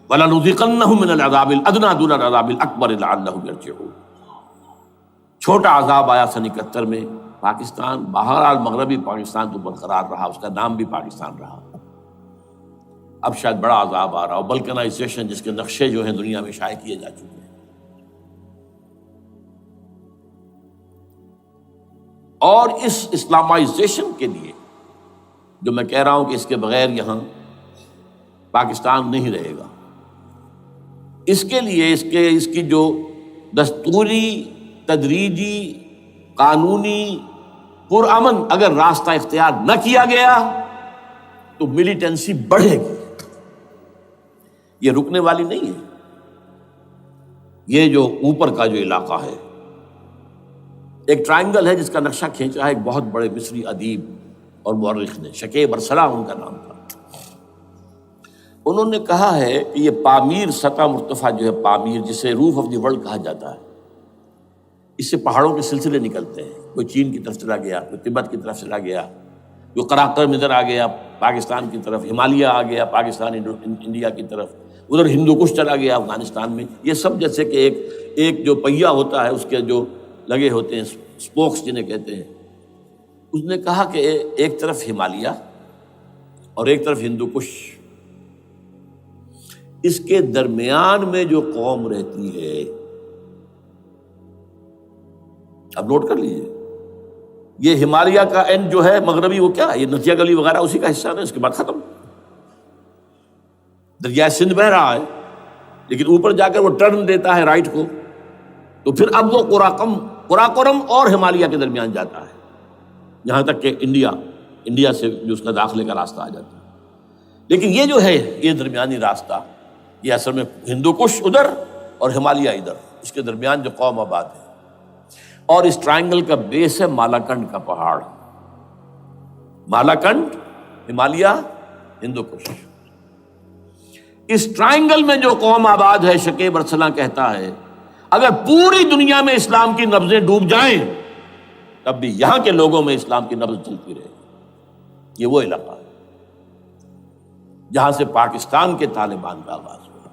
وَلَنُذِيقَنَّهُم مِّنَ الْعَذَابِ الْأَدْنَىٰ دُونَ الْعَذَابِ الْأَكْبَرِ لَعَلَّهُمْ يَرْجِعُونَ. چھوٹا عذاب آیا سن 71 میں پاکستان. بہرحال مغربی پاکستان تو برقرار رہا، اس کا نام بھی پاکستان رہا. اب شاید بڑا عذاب آ رہا ہو، بلکنائزیشن جس کے نقشے جو ہیں دنیا میں شائع کیے جا چکے ہیں. اور اس اسلامائزیشن کے لیے جو میں کہہ رہا ہوں کہ اس کے بغیر یہاں پاکستان نہیں رہے گا، اس کے لیے اس کی جو دستوری، تدریجی، قانونی، پرامن اگر راستہ اختیار نہ کیا گیا تو ملیٹنسی بڑھے گی. یہ رکنے والی نہیں ہے. یہ جو اوپر کا جو علاقہ ہے، ایک ٹرائنگل ہے جس کا نقشہ کھینچا ہے ایک بہت بڑے مصری ادیب اور مورخ نے، شکیب ارسلان ان کا نام تھا. انہوں نے کہا ہے کہ یہ پامیر سطح مرتفع جو ہے، پامیر جسے روف آف دی ورلڈ کہا جاتا ہے، اس سے پہاڑوں کے سلسلے نکلتے ہیں. کوئی چین کی طرف چلا گیا، کوئی تبت کی طرف چلا گیا، جو قراقرم ادھر آ گیا پاکستان کی طرف، ہمالیہ آ گیا پاکستان انڈیا کی طرف، ادھر ہندو کش چلا گیا افغانستان میں. یہ سب جیسے کہ ایک جو پہیا ہوتا ہے اس کے جو لگے ہوتے ہیں اسپوکس جنہیں کہتے ہیں. اس نے کہا کہ ایک طرف ہمالیہ اور ایک طرف ہندو کش، اس کے درمیان میں جو قوم رہتی ہے، اب نوٹ کر لیجیے، یہ ہمالیہ کا اینڈ جو ہے مغربی، وہ کیا ہے، یہ نتیا گلی وغیرہ اسی کا حصہ ہے. اس کے بعد ختم، دریائے سندھ بہ رہا ہے، لیکن اوپر جا کر وہ ٹرن دیتا ہے رائٹ کو، تو پھر اب وہ قراقرم اور ہمالیہ کے درمیان جاتا ہے، یہاں تک کہ انڈیا سے جو اس کا داخلے کا راستہ آ جاتا ہے. لیکن یہ جو ہے یہ درمیانی راستہ، یہ اصل میں ہندو کش ادھر اور ہمالیہ ادھر، اس کے درمیان جو قوم آباد ہے. اور اس ٹرائنگل کا بیس ہے مالاکنڈ کا پہاڑ، مالاکنڈ، ہمالیہ، ہندو کش. اس ٹرائنگل میں جو قوم آباد ہے، شکیب ارسلان کہتا ہے اگر پوری دنیا میں اسلام کی نبضیں ڈوب جائیں تب بھی یہاں کے لوگوں میں اسلام کی نبض چلتی رہے گی. یہ وہ علاقہ ہے جہاں سے پاکستان کے طالبان کا آغاز ہوا،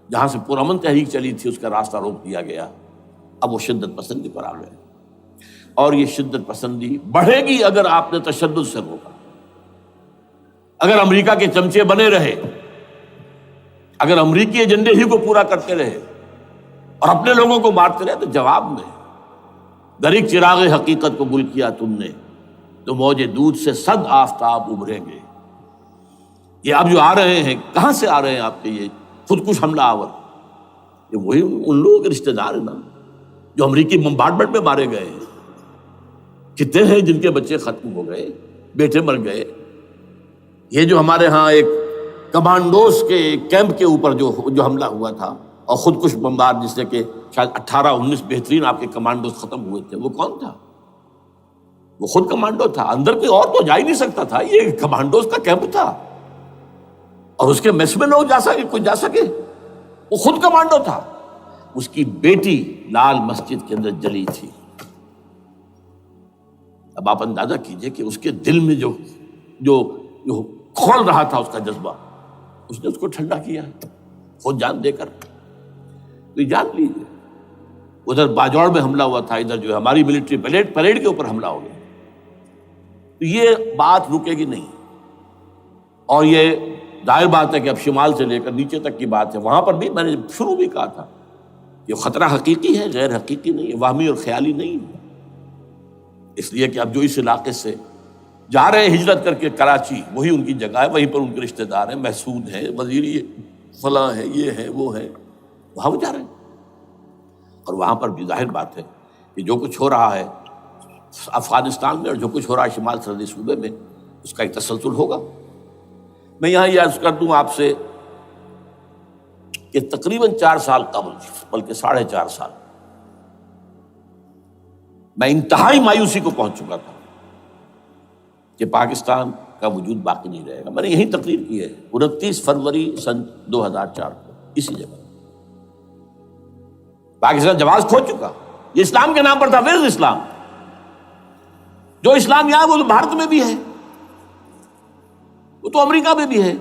جہاں سے پرامن تحریک چلی تھی اس کا راستہ روک دیا گیا. اب وہ شدت پسندی پر آ گئے، اور یہ شدت پسندی بڑھے گی اگر آپ نے تشدد سے روکا. اگر امریکہ کے چمچے بنے رہے، اگر امریکی ایجنڈے ہی کو پورا کرتے رہے اور اپنے لوگوں کو مارتے رہے، تو جواب میں گریک چراغ حقیقت کو گل کیا تم نے تو موج دودھ سے صد آفتاب ابھریں گے. یہ اب جو آ رہے ہیں، کہاں سے آ رہے ہیں آپ کے یہ خودکش حملہ آور؟ یہ وہی ان لوگوں کے رشتہ دار ہیں نا جو امریکی بمبارڈمنٹ میں مارے گئے ہیں. کتنے ہیں جن کے بچے ختم ہو گئے، بیٹے مر گئے. یہ جو ہمارے ہاں ایک کمانڈوز کے کیمپ کے اوپر جو حملہ ہوا تھا اور خودکش بمبار، جس سے کہ شاید 18-19 بہترین آپ کے کمانڈوز ختم ہوئے تھے، وہ کون تھا؟ وہ خود کمانڈو تھا. اندر کوئی اور تو جا ہی نہیں سکتا تھا، یہ کمانڈوز کا کیمپ تھا اور اس کے میس میں لوگ کوئی جا سکے. وہ خود کمانڈو تھا. اس کی بیٹی لال مسجد کے اندر جلی تھی. اب آپ اندازہ کیجئے کہ اس کے دل میں جو کھول رہا تھا اس کا جذبہ، اس نے اس کو ٹھنڈا کیا خود جان دے کر. تو جان لیجیے، ادھر باجوڑ میں حملہ ہوا تھا، ادھر جو ہے ہماری ملٹری پریڈ کے اوپر حملہ ہو گیا. تو یہ بات رکے گی نہیں. اور یہ ظاہر بات ہے کہ اب شمال سے لے کر نیچے تک کی بات ہے. وہاں پر بھی میں نے شروع بھی کہا تھا یہ خطرہ حقیقی ہے، غیر حقیقی نہیں ہے، وہمی اور خیالی نہیں ہے. اس لیے کہ اب جو اس علاقے سے جا رہے ہیں ہجرت کر کے کراچی، وہی ان کی جگہ ہے، وہیں پر ان کے رشتہ دار ہیں، محسود ہیں، وزیری فلاں ہیں، یہ ہیں وہ ہیں، وہاں وہ جا رہے ہیں. اور وہاں پر بھی ظاہر بات ہے کہ جو کچھ ہو رہا ہے افغانستان میں اور جو کچھ ہو رہا ہے شمال سرحدی صوبے میں، اس کا ایک تسلسل ہوگا. میں یہاں یہ عرض کر دوں آپ سے کہ تقریباً 4 سال قبل، بلکہ 4.5 سال، میں انتہائی مایوسی کو پہنچ چکا تھا کہ پاکستان کا وجود باقی نہیں رہے گا. میں نے یہی تقریر کی ہے 29 فروری سن 2004 کو اسی جگہ. پاکستان جواز کھو چکا. یہ اسلام کے نام پر تھا. ویئر از اسلام؟ جو اسلام یہاں وہ تو بھارت میں بھی ہے، وہ تو امریکہ میں بھی ہے.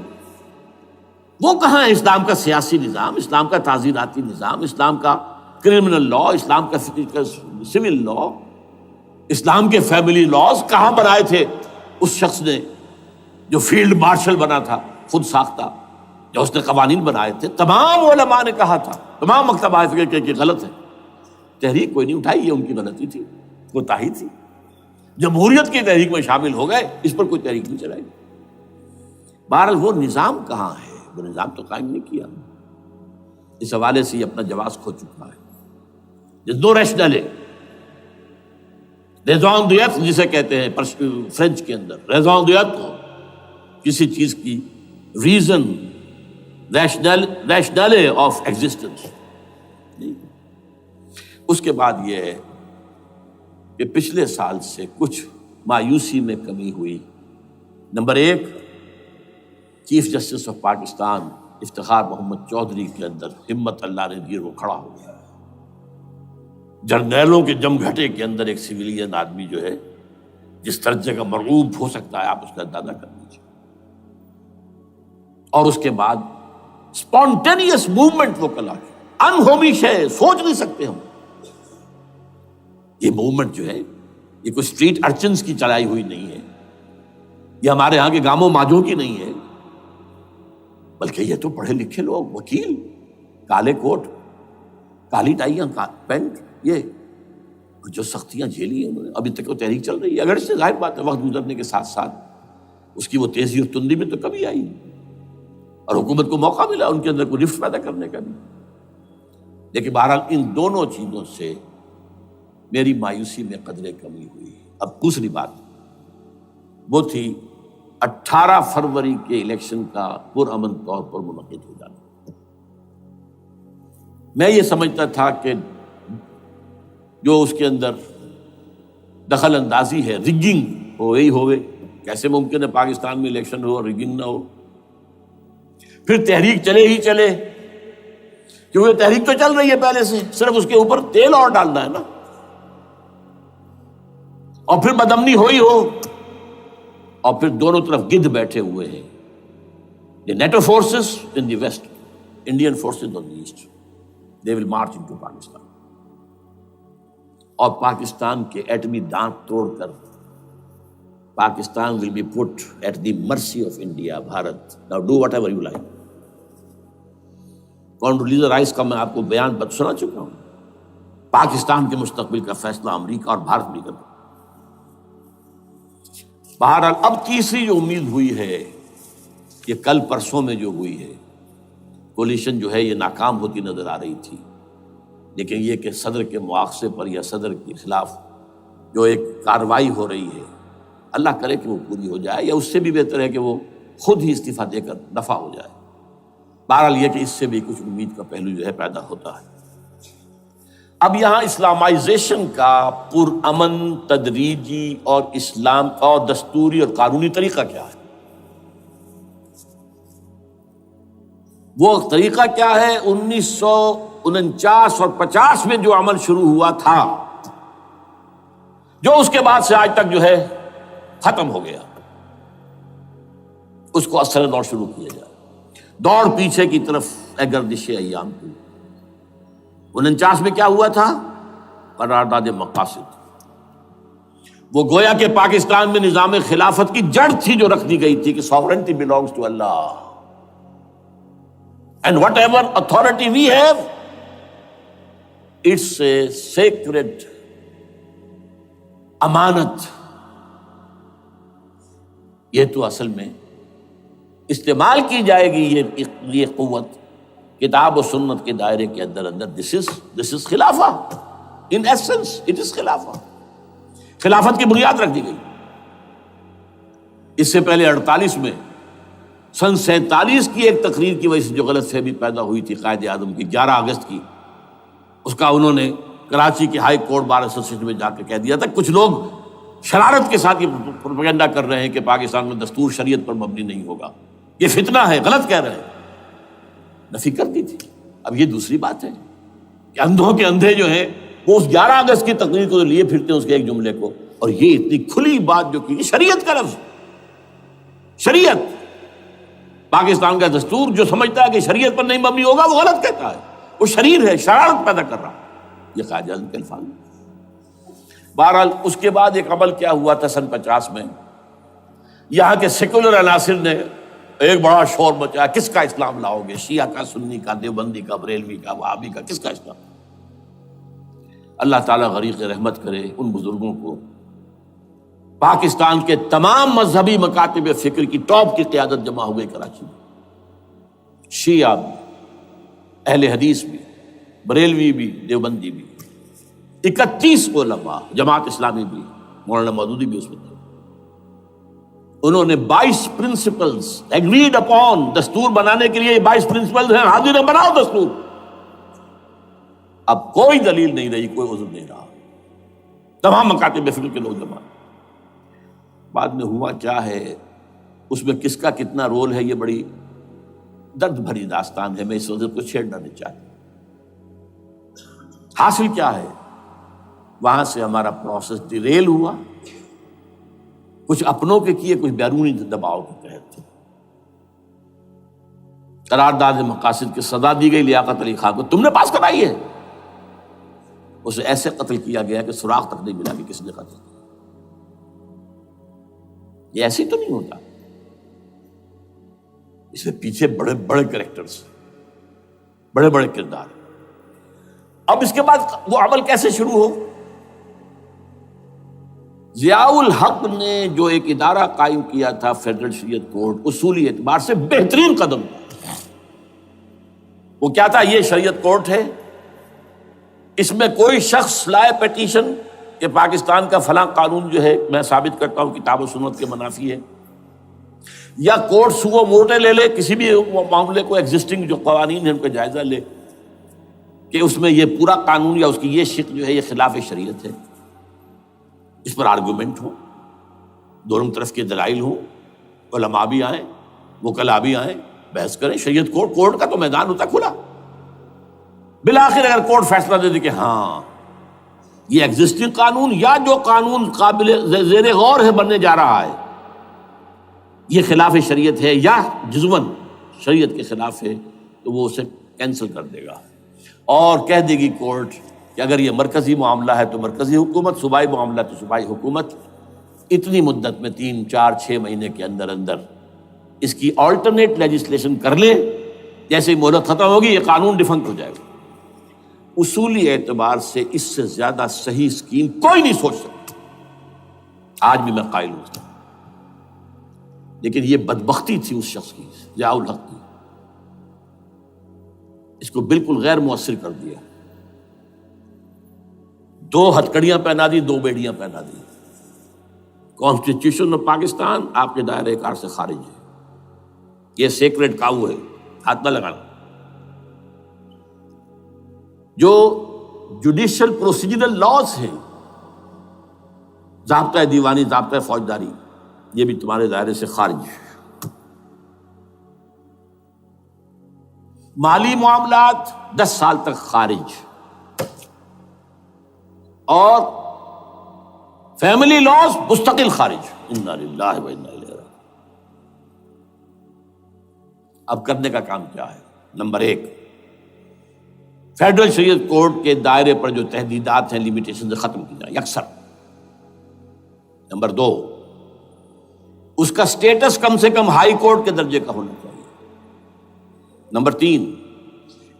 وہ کہاں ہے اسلام کا سیاسی نظام، اسلام کا تعزیراتی نظام، اسلام کا کرمنل لا، اسلام کا سول لا، اسلام کے فیملی لاز کہاں بنائے تھے اس شخص نے جو فیلڈ مارشل بنا تھا، خود ساختہ، جو اس نے قوانین بنائے تھے. تمام علماء نے کہا تھا، تمام مکتبہ فکر کہ غلط ہے. تحریک کوئی نہیں اٹھائی، یہ ان کی غلطی تھی، کوتاہی تھی. جمہوریت کی تحریک میں شامل ہو گئے، اس پر کوئی تحریک نہیں چلائی. بہرحال وہ نظام کہاں ہے؟ وہ نظام تو قائم نہیں کیا. اس حوالے سے یہ اپنا جواز کھو چکا ہے. نو ریشنل ریزون دیت جسے کہتے ہیں فرینچ کے اندر، ریزون دیت کسی چیز کی ریزن ریشنل آف ایگزسٹنس. اس کے بعد یہ ہے کہ پچھلے سال سے کچھ مایوسی میں کمی ہوئی. Number 1، chief justice of Pakistan Iftikhar Muhammad Chaudhry کے اندر ہمت اللہ نے دی، وہ کھڑا ہو گیا. جرنیلوں کے جمگھٹے کے اندر ایک سویلین آدمی جو ہے جس درجے کا مرعوب ہو سکتا ہے، آپ اس کا اندازہ کر لیجیے. اور اس کے بعد اسپونٹینیس موومنٹ وہ کلا ہے، انہومی شے، سوچ نہیں سکتے ہم. یہ موومنٹ جو ہے یہ کوئی اسٹریٹ ارچنز کی چلائی ہوئی نہیں ہے، یہ ہمارے ہاں کے گاموں ماجوں کی نہیں ہے، بلکہ یہ تو پڑھے لکھے لوگ، وکیل، کالے کوٹ، کالی ٹائیاں، پینٹ، یہ جو سختیاں جھیلی ہیں انہوں نے. ابھی تک وہ تحریک چل رہی ہے. اگر اس سے ظاہر بات ہے وقت گزرنے کے ساتھ ساتھ اس کی وہ تیزی اور تندی میں تو کمی آئی، اور حکومت کو موقع ملا ان کے اندر کوئی رفت پیدا کرنے کا بھی. لیکن بہرحال ان دونوں چیزوں سے میری مایوسی میں قدرے کمی ہوئی. اب دوسری بات وہ تھی 18 فروری کے الیکشن کا پرامن طور پر منعقد ہو جانا. میں یہ سمجھتا تھا کہ جو اس کے اندر دخل اندازی ہے، ریگنگ ہو گئی ہوگی. کیسے ممکن ہے پاکستان میں الیکشن ہو اور ریگنگ نہ ہو؟ پھر تحریک چلے ہی چلے، کیونکہ تحریک تو چل رہی ہے پہلے سے، صرف اس کے اوپر تیل اور ڈالنا ہے نا. اور پھر بدامنی ہوئی ہو، اور پھر دونوں طرف گدھ بیٹھے ہوئے ہیں. The NATO forces in the west, Indian forces on the east, they will march into Pakistan. اور پاکستان کے ایٹمی دانت توڑ کر Pakistan will be put at the mercy of India, Bharat. Now do whatever you like. Condoleezza Rice کا میں آپ کو بیان سنا چکا ہوں. پاکستان کے مستقبل کا فیصلہ امریکہ اور بھارت بھی کرتا. بہرحال اب تیسری جو امید ہوئی ہے، یہ کل پرسوں میں جو ہوئی ہے، کولیشن جو ہے یہ ناکام ہوتی نظر آ رہی تھی. لیکن یہ کہ صدر کے مواخذے پر یا صدر کے خلاف جو ایک کارروائی ہو رہی ہے، اللہ کرے کہ وہ پوری ہو جائے، یا اس سے بھی بہتر ہے کہ وہ خود ہی استعفیٰ دے کر دفع ہو جائے. بہرحال یہ کہ اس سے بھی کچھ امید کا پہلو جو ہے پیدا ہوتا ہے. اب یہاں اسلامائزیشن کا پرامن، تدریجی اور اسلام اور دستوری اور قانونی طریقہ کیا ہے؟ وہ طریقہ کیا ہے؟ 1949 اور 50 میں جو عمل شروع ہوا تھا، جو اس کے بعد سے آج تک جو ہے ختم ہو گیا، اس کو اثر دور شروع کیا جائے. دوڑ پیچھے کی طرف اے گردش ایام کی. 49 میں کیا ہوا تھا؟ قرارداد مقاصد. وہ گویا کہ پاکستان میں نظام خلافت کی جڑ تھی جو رکھ دی گئی تھی کہ sovereignty belongs to Allah and whatever authority we have, it's a sacred امانت. یہ تو اصل میں استعمال کی جائے گی یہ قوت کتاب و سنت کے دائرے کے اندر. this is خلافہ. in essence it is خلافہ. خلافت کی بنیاد رکھ دی گئی. اس سے پہلے 48 میں سن 47 کی ایک تقریر کی وجہ سے جو غلط فہمی پیدا ہوئی تھی قائد اعظم کی 11 اگست کی، اس کا انہوں نے کراچی کی ہائی کورٹ بار ایسوسیشن میں جا کے کہہ دیا تھا. کچھ لوگ شرارت کے ساتھ یہ پروپیگنڈا کر رہے ہیں کہ پاکستان میں دستور شریعت پر مبنی نہیں ہوگا، یہ فتنہ ہے، غلط کہہ رہے ہیں. نفی کر دی تھی. اب یہ دوسری بات ہے کہ اندھوں کے اندھے جو ہیں وہ اس 11 اگست کی تقریر کو لیے پھرتے ہیں، اس کے ایک جملے کو، اور یہ اتنی کھلی بات جو کی شریعت کا لفظ. شریعت، پاکستان کا دستور جو سمجھتا ہے کہ شریعت پر نہیں مبنی ہوگا وہ غلط کہتا ہے، وہ شریر ہے، شرارت پیدا کر رہا. یہ قائد اعظم کے الفاظ. بہرحال اس کے بعد ایک عمل کیا ہوا تھا سن 50 میں، یہاں کے سیکولر عناصر نے ایک بڑا شور مچایا، کس کا اسلام لاؤ گے؟ شیعہ کا، سنی کا، دیوبندی کا، بریلوی کا، وہابی کا، کس کا اسلام؟ اللہ تعالیٰ غریق رحمت کرے ان بزرگوں کو. پاکستان کے تمام مذہبی مکاتب فکر کی ٹاپ کی قیادت جمع ہو گئی کراچی میں. شیعہ بھی، اہل حدیث بھی، بریلوی بھی، دیوبندی بھی. 31 علماء، جماعت اسلامی بھی، مولانا مودودی بھی اس میں تھے. انہوں نے 22 پرنسپلز ایگریڈ اپون، دستور بنانے کے لیے 22 پرنسپلز ہیں، حاضر بناؤ دستور. اب کوئی دلیل نہیں رہی، کوئی عذر نہیں رہا، تمام مکاتب فکر کے لوگ جمع. بعد میں ہوا کیا ہے، اس میں کس کا کتنا رول ہے، یہ بڑی درد بھری داستان ہے، میں اس وجہ کو چھیڑنا نہیں چاہتا. حاصل کیا ہے، وہاں سے ہمارا پروسیس ڈیریل ہوا، کچھ اپنوں کے کیے، کچھ بیرونی دباؤ کے تحت. قرارداد مقاصد کی سزا دی گئی لیاقت علی خان کو، تم نے پاس کرائی ہے. اسے ایسے قتل کیا گیا کہ سراغ تک نہیں ملا کہ کس نے قتل کیا. یہ ایسے تو نہیں ہوتا، اس میں پیچھے بڑے بڑے کریکٹرز، بڑے بڑے کردار. اب اس کے بعد وہ عمل کیسے شروع ہو؟ ضیاء الحق نے جو ایک ادارہ قائم کیا تھا فیڈرل شریعت کورٹ، اصولی اعتبار سے بہترین قدم تھا. وہ کیا تھا؟ یہ شریعت کورٹ ہے، اس میں کوئی شخص لائے پیٹیشن کہ پاکستان کا فلاں قانون جو ہے میں ثابت کرتا ہوں کتاب و سنت کے منافی ہے، یا کورٹ سو موٹے لے لے کسی بھی معاملے کو، ایگزسٹنگ جو قوانین ہیں ان کا جائزہ لے کہ اس میں یہ پورا قانون یا اس کی یہ شق جو ہے یہ خلاف شریعت ہے، اس پر آرگومنٹ ہو، دونوں طرف کے دلائل ہوں، علماء بھی آئیں، وکلاء بھی آئیں، بحث کریں. شریعت کورٹ کا تو میدان ہوتا کھلا. بالآخر اگر کورٹ فیصلہ دے دے کہ ہاں یہ ایگزسٹنگ قانون یا جو قانون قابل زیر غور ہے بننے جا رہا ہے یہ خلاف شریعت ہے یا جزون شریعت کے خلاف ہے، تو وہ اسے کینسل کر دے گا اور کہہ دے گی کورٹ کہ اگر یہ مرکزی معاملہ ہے تو مرکزی حکومت، صوبائی معاملہ تو صوبائی حکومت اتنی مدت میں 3 4 6 مہینے کے اندر اندر اس کی آلٹرنیٹ لیجسلیشن کر لے، جیسے ہی مہلت ختم ہوگی یہ قانون ڈیفنکٹ ہو جائے گا. اصولی اعتبار سے اس سے زیادہ صحیح اسکیم کوئی نہیں سوچ سکتا، آج بھی میں قائل ہوں. لیکن یہ بدبختی تھی اس شخص کی، ضیاء الحق کی، اس کو بالکل غیر مؤثر کر دیا. 2 ہتھکڑیاں پہنا دی، 2 بیڑیاں پہنا دی. کانسٹیٹیوشن آف پاکستان آپ کے دائرۂ کار سے خارج ہے، یہ سیکریٹ کاؤ ہے، ہاتھ نہ لگانا. جو جوڈیشل پروسیجرل لاز ہیں، ضابطۂ دیوانی، ضابطۂ فوجداری، یہ بھی تمہارے دائرے سے خارج ہے. مالی معاملات 10 سال تک خارج، اور فیملی لاز مستقل خارج. انا للہ و انا الیہ راجعون. اب کرنے کا کام کیا ہے؟ نمبر 1، فیڈرل شریعت کورٹ کے دائرے پر جو تحدیدات ہیں، لیمیٹیشن سے ختم کی جائیں یکسر. نمبر 2، اس کا سٹیٹس کم سے کم ہائی کورٹ کے درجے کا ہونا چاہیے. نمبر 3،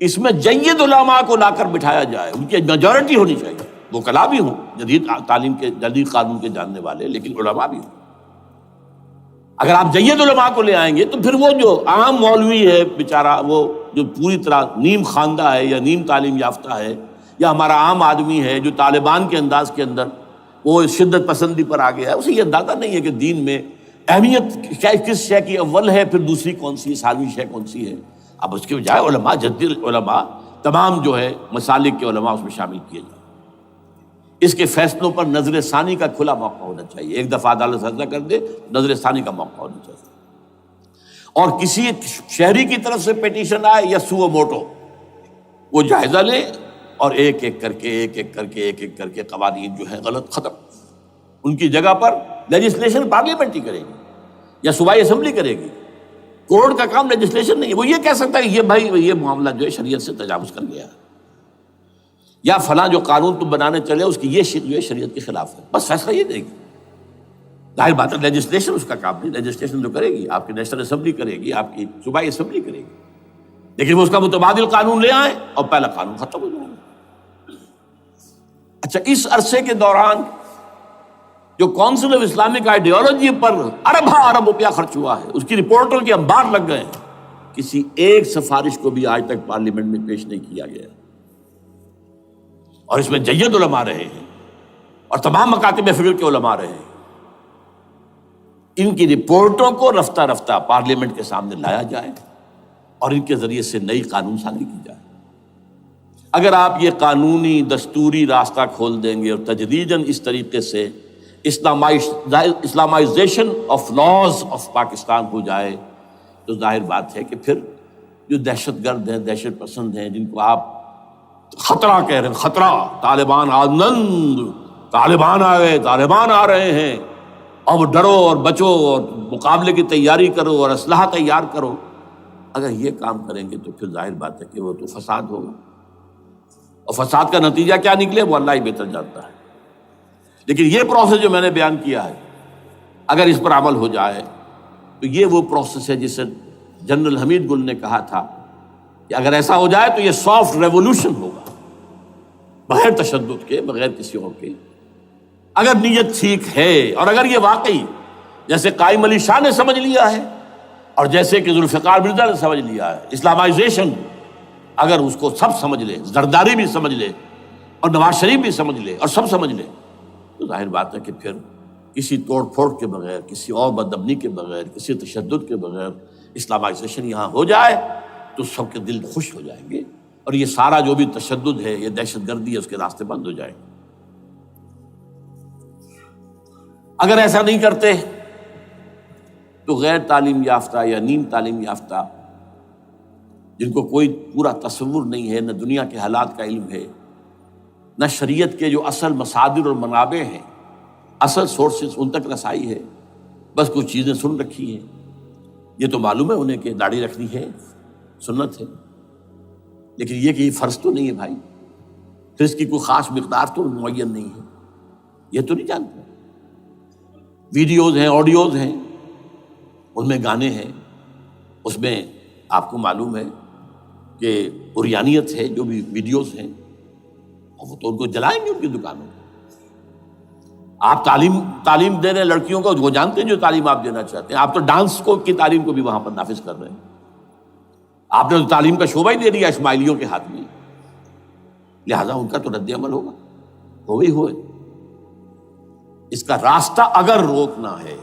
اس میں جید علماء کو لا کر بٹھایا جائے، ان کی میجورٹی ہونی چاہیے. وکلاء بھی ہوں، جدید تعلیم کے، جدید قانون کے جاننے والے، لیکن علماء بھی ہوں. اگر آپ جید علماء کو لے آئیں گے تو پھر وہ جو عام مولوی ہے بیچارہ، وہ جو پوری طرح نیم خواندہ ہے یا نیم تعلیم یافتہ ہے، یا ہمارا عام آدمی ہے جو طالبان کے انداز کے اندر وہ شدت پسندی پر آ گیا ہے، اسے یہ اندازہ نہیں ہے کہ دین میں اہمیت کس شے کی اول ہے، پھر دوسری کون سی، ثانوی شے کون سی ہے. اب اس کے بجائے علماء، جدید علماء، تمام جو ہے مسالک کے علماء اس میں شامل کیے جائیں. اس کے فیصلوں پر نظر ثانی کا کھلا موقع ہونا چاہیے. ایک دفعہ عدالت فیصلہ کر دے، نظر ثانی کا موقع ہونا چاہیے. اور کسی شہری کی طرف سے پیٹیشن آئے یا سو موٹو، وہ جائزہ لے اور ایک ایک کر کے قوانین جو ہے غلط ختم. ان کی جگہ پر لیجسلیشن پارلیمنٹ ہی کرے گی یا صوبائی اسمبلی کرے گی. کورٹ کا کام لیجسلیشن نہیں ہے. وہ یہ کہہ سکتا ہے کہ یہ بھائی یہ معاملہ جو ہے شریعت سے تجاوز کر گیا ہے، یا فلاں جو قانون تم بنانے چلے اس کی یہ شق جو ہے شریعت کے خلاف ہے، بس فیصلہ یہ دے گی. ظاہر بات ہے لیجسلیشن اس کا کام نہیں، لیجسلیشن جو کرے گی آپ کی نیشنل اسمبلی کرے گی، آپ کی صوبائی اسمبلی کرے گی. لیکن وہ اس کا متبادل قانون لے آئیں اور پہلا قانون ختم ہو جائے گا. اچھا، اس عرصے کے دوران جو کونسل آف اسلامک آئیڈیالوجی پر ارب روپیہ خرچ ہوا ہے، اس کی رپورٹوں کے انبار لگ گئے ہیں، کسی ایک سفارش کو بھی آج تک پارلیمنٹ میں پیش نہیں کیا گیا. اور اس میں جید علماء رہے ہیں اور تمام مکاتب فکر کے علماء رہے ہیں. ان کی رپورٹوں کو رفتہ رفتہ پارلیمنٹ کے سامنے لایا جائے اور ان کے ذریعے سے نئی قانون سازی کی جائے۔ اگر آپ یہ قانونی دستوری راستہ کھول دیں گے اور تدریجاً اس طریقے سے Islamization of laws of Pakistan ہو جائے تو ظاہر بات ہے کہ پھر جو دہشت گرد ہیں، دہشت پسند ہیں، جن کو آپ خطرہ کہہ رہے ہیں، خطرہ، طالبان آنند، طالبان آ گئے، طالبان آ رہے ہیں، اب ڈرو اور بچو اور مقابلے کی تیاری کرو اور اسلحہ تیار کرو، اگر یہ کام کریں گے تو پھر ظاہر بات ہے کہ وہ تو فساد ہوگا، اور فساد کا نتیجہ کیا نکلے وہ اللہ ہی بہتر جانتا ہے۔ لیکن یہ پروسیس جو میں نے بیان کیا ہے، اگر اس پر عمل ہو جائے تو یہ وہ پروسیس ہے جسے جنرل حمید گل نے کہا تھا کہ اگر ایسا ہو جائے تو یہ سافٹ ریولوشن ہوگا، بغیر تشدد کے، بغیر کسی اور کے۔ اگر نیت ٹھیک ہے اور اگر یہ واقعی جیسے قائم علی شاہ نے سمجھ لیا ہے اور جیسے کہ ذوالفقار مرزا نے سمجھ لیا ہے، اسلامائزیشن اگر اس کو سب سمجھ لے، زرداری بھی سمجھ لے اور نواز شریف بھی سمجھ لے اور سب سمجھ لے، تو ظاہر بات ہے کہ پھر کسی توڑ پھوڑ کے بغیر، کسی اور بدامنی کے بغیر، کسی تشدد کے بغیر اسلامائزیشن یہاں ہو جائے تو سب کے دل خوش ہو جائیں گے، اور یہ سارا جو بھی تشدد ہے، یہ دہشت گردی ہے، اس کے راستے بند ہو جائیں گے۔ اگر ایسا نہیں کرتے تو غیر تعلیم یافتہ یا نیم تعلیم یافتہ، جن کو کوئی پورا تصور نہیں ہے، نہ دنیا کے حالات کا علم ہے، نہ شریعت کے جو اصل مصادر اور منابع ہیں، اصل سورسز، ان تک رسائی ہے، بس کچھ چیزیں سن رکھی ہیں۔ یہ تو معلوم ہے انہیں کہ داڑھی رکھنی ہے، سنت ہے، لیکن یہ کہ یہ فرض تو نہیں ہے بھائی، پھر اس کی کوئی خاص مقدار تو معین نہیں ہے، یہ تو نہیں جانتے۔ ویڈیوز ہیں، آڈیوز ہیں، ان میں گانے ہیں، اس میں آپ کو معلوم ہے کہ عریانیت ہے، جو بھی ویڈیوز ہیں، اور وہ تو ان کو جلائیں گے ان کی دکانوں میں۔ آپ تعلیم دے رہے ہیں لڑکیوں کو، وہ جانتے ہیں جو تعلیم آپ دینا چاہتے ہیں، آپ تو ڈانس کی تعلیم کو بھی وہاں پر نافذ کر رہے ہیں، آپ نے تو تعلیم کا شعبہ ہی دے دیا اسماعیلیوں کے ہاتھ میں، لہذا ان کا تو رد عمل ہوگا، ہوئے۔ اس کا راستہ اگر روکنا ہے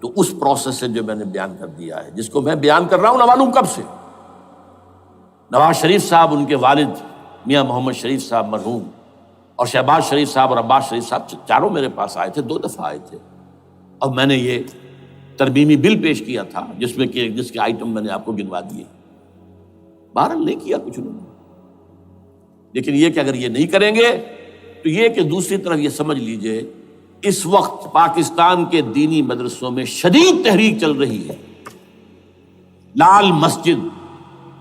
تو اس پروسیس سے جو میں نے بیان کر دیا ہے، جس کو میں بیان کر رہا ہوں نہ معلوم کب سے، نواز شریف صاحب، ان کے والد میاں محمد شریف صاحب مرحوم، اور شہباز شریف صاحب اور عباس شریف صاحب چاروں میرے پاس آئے تھے، 2 دفعہ آئے تھے، اور میں نے یہ ترمیمی بل پیش کیا تھا جس کے آئٹم میں نے آپ کو گنوا دیے۔ بہرحال نہیں کیا کچھ انہوں نے، لیکن یہ کہ اگر یہ نہیں کریں گے تو یہ کہ دوسری طرف یہ سمجھ لیجئے اس وقت پاکستان کے دینی مدرسوں میں شدید تحریک چل رہی ہے۔ لال مسجد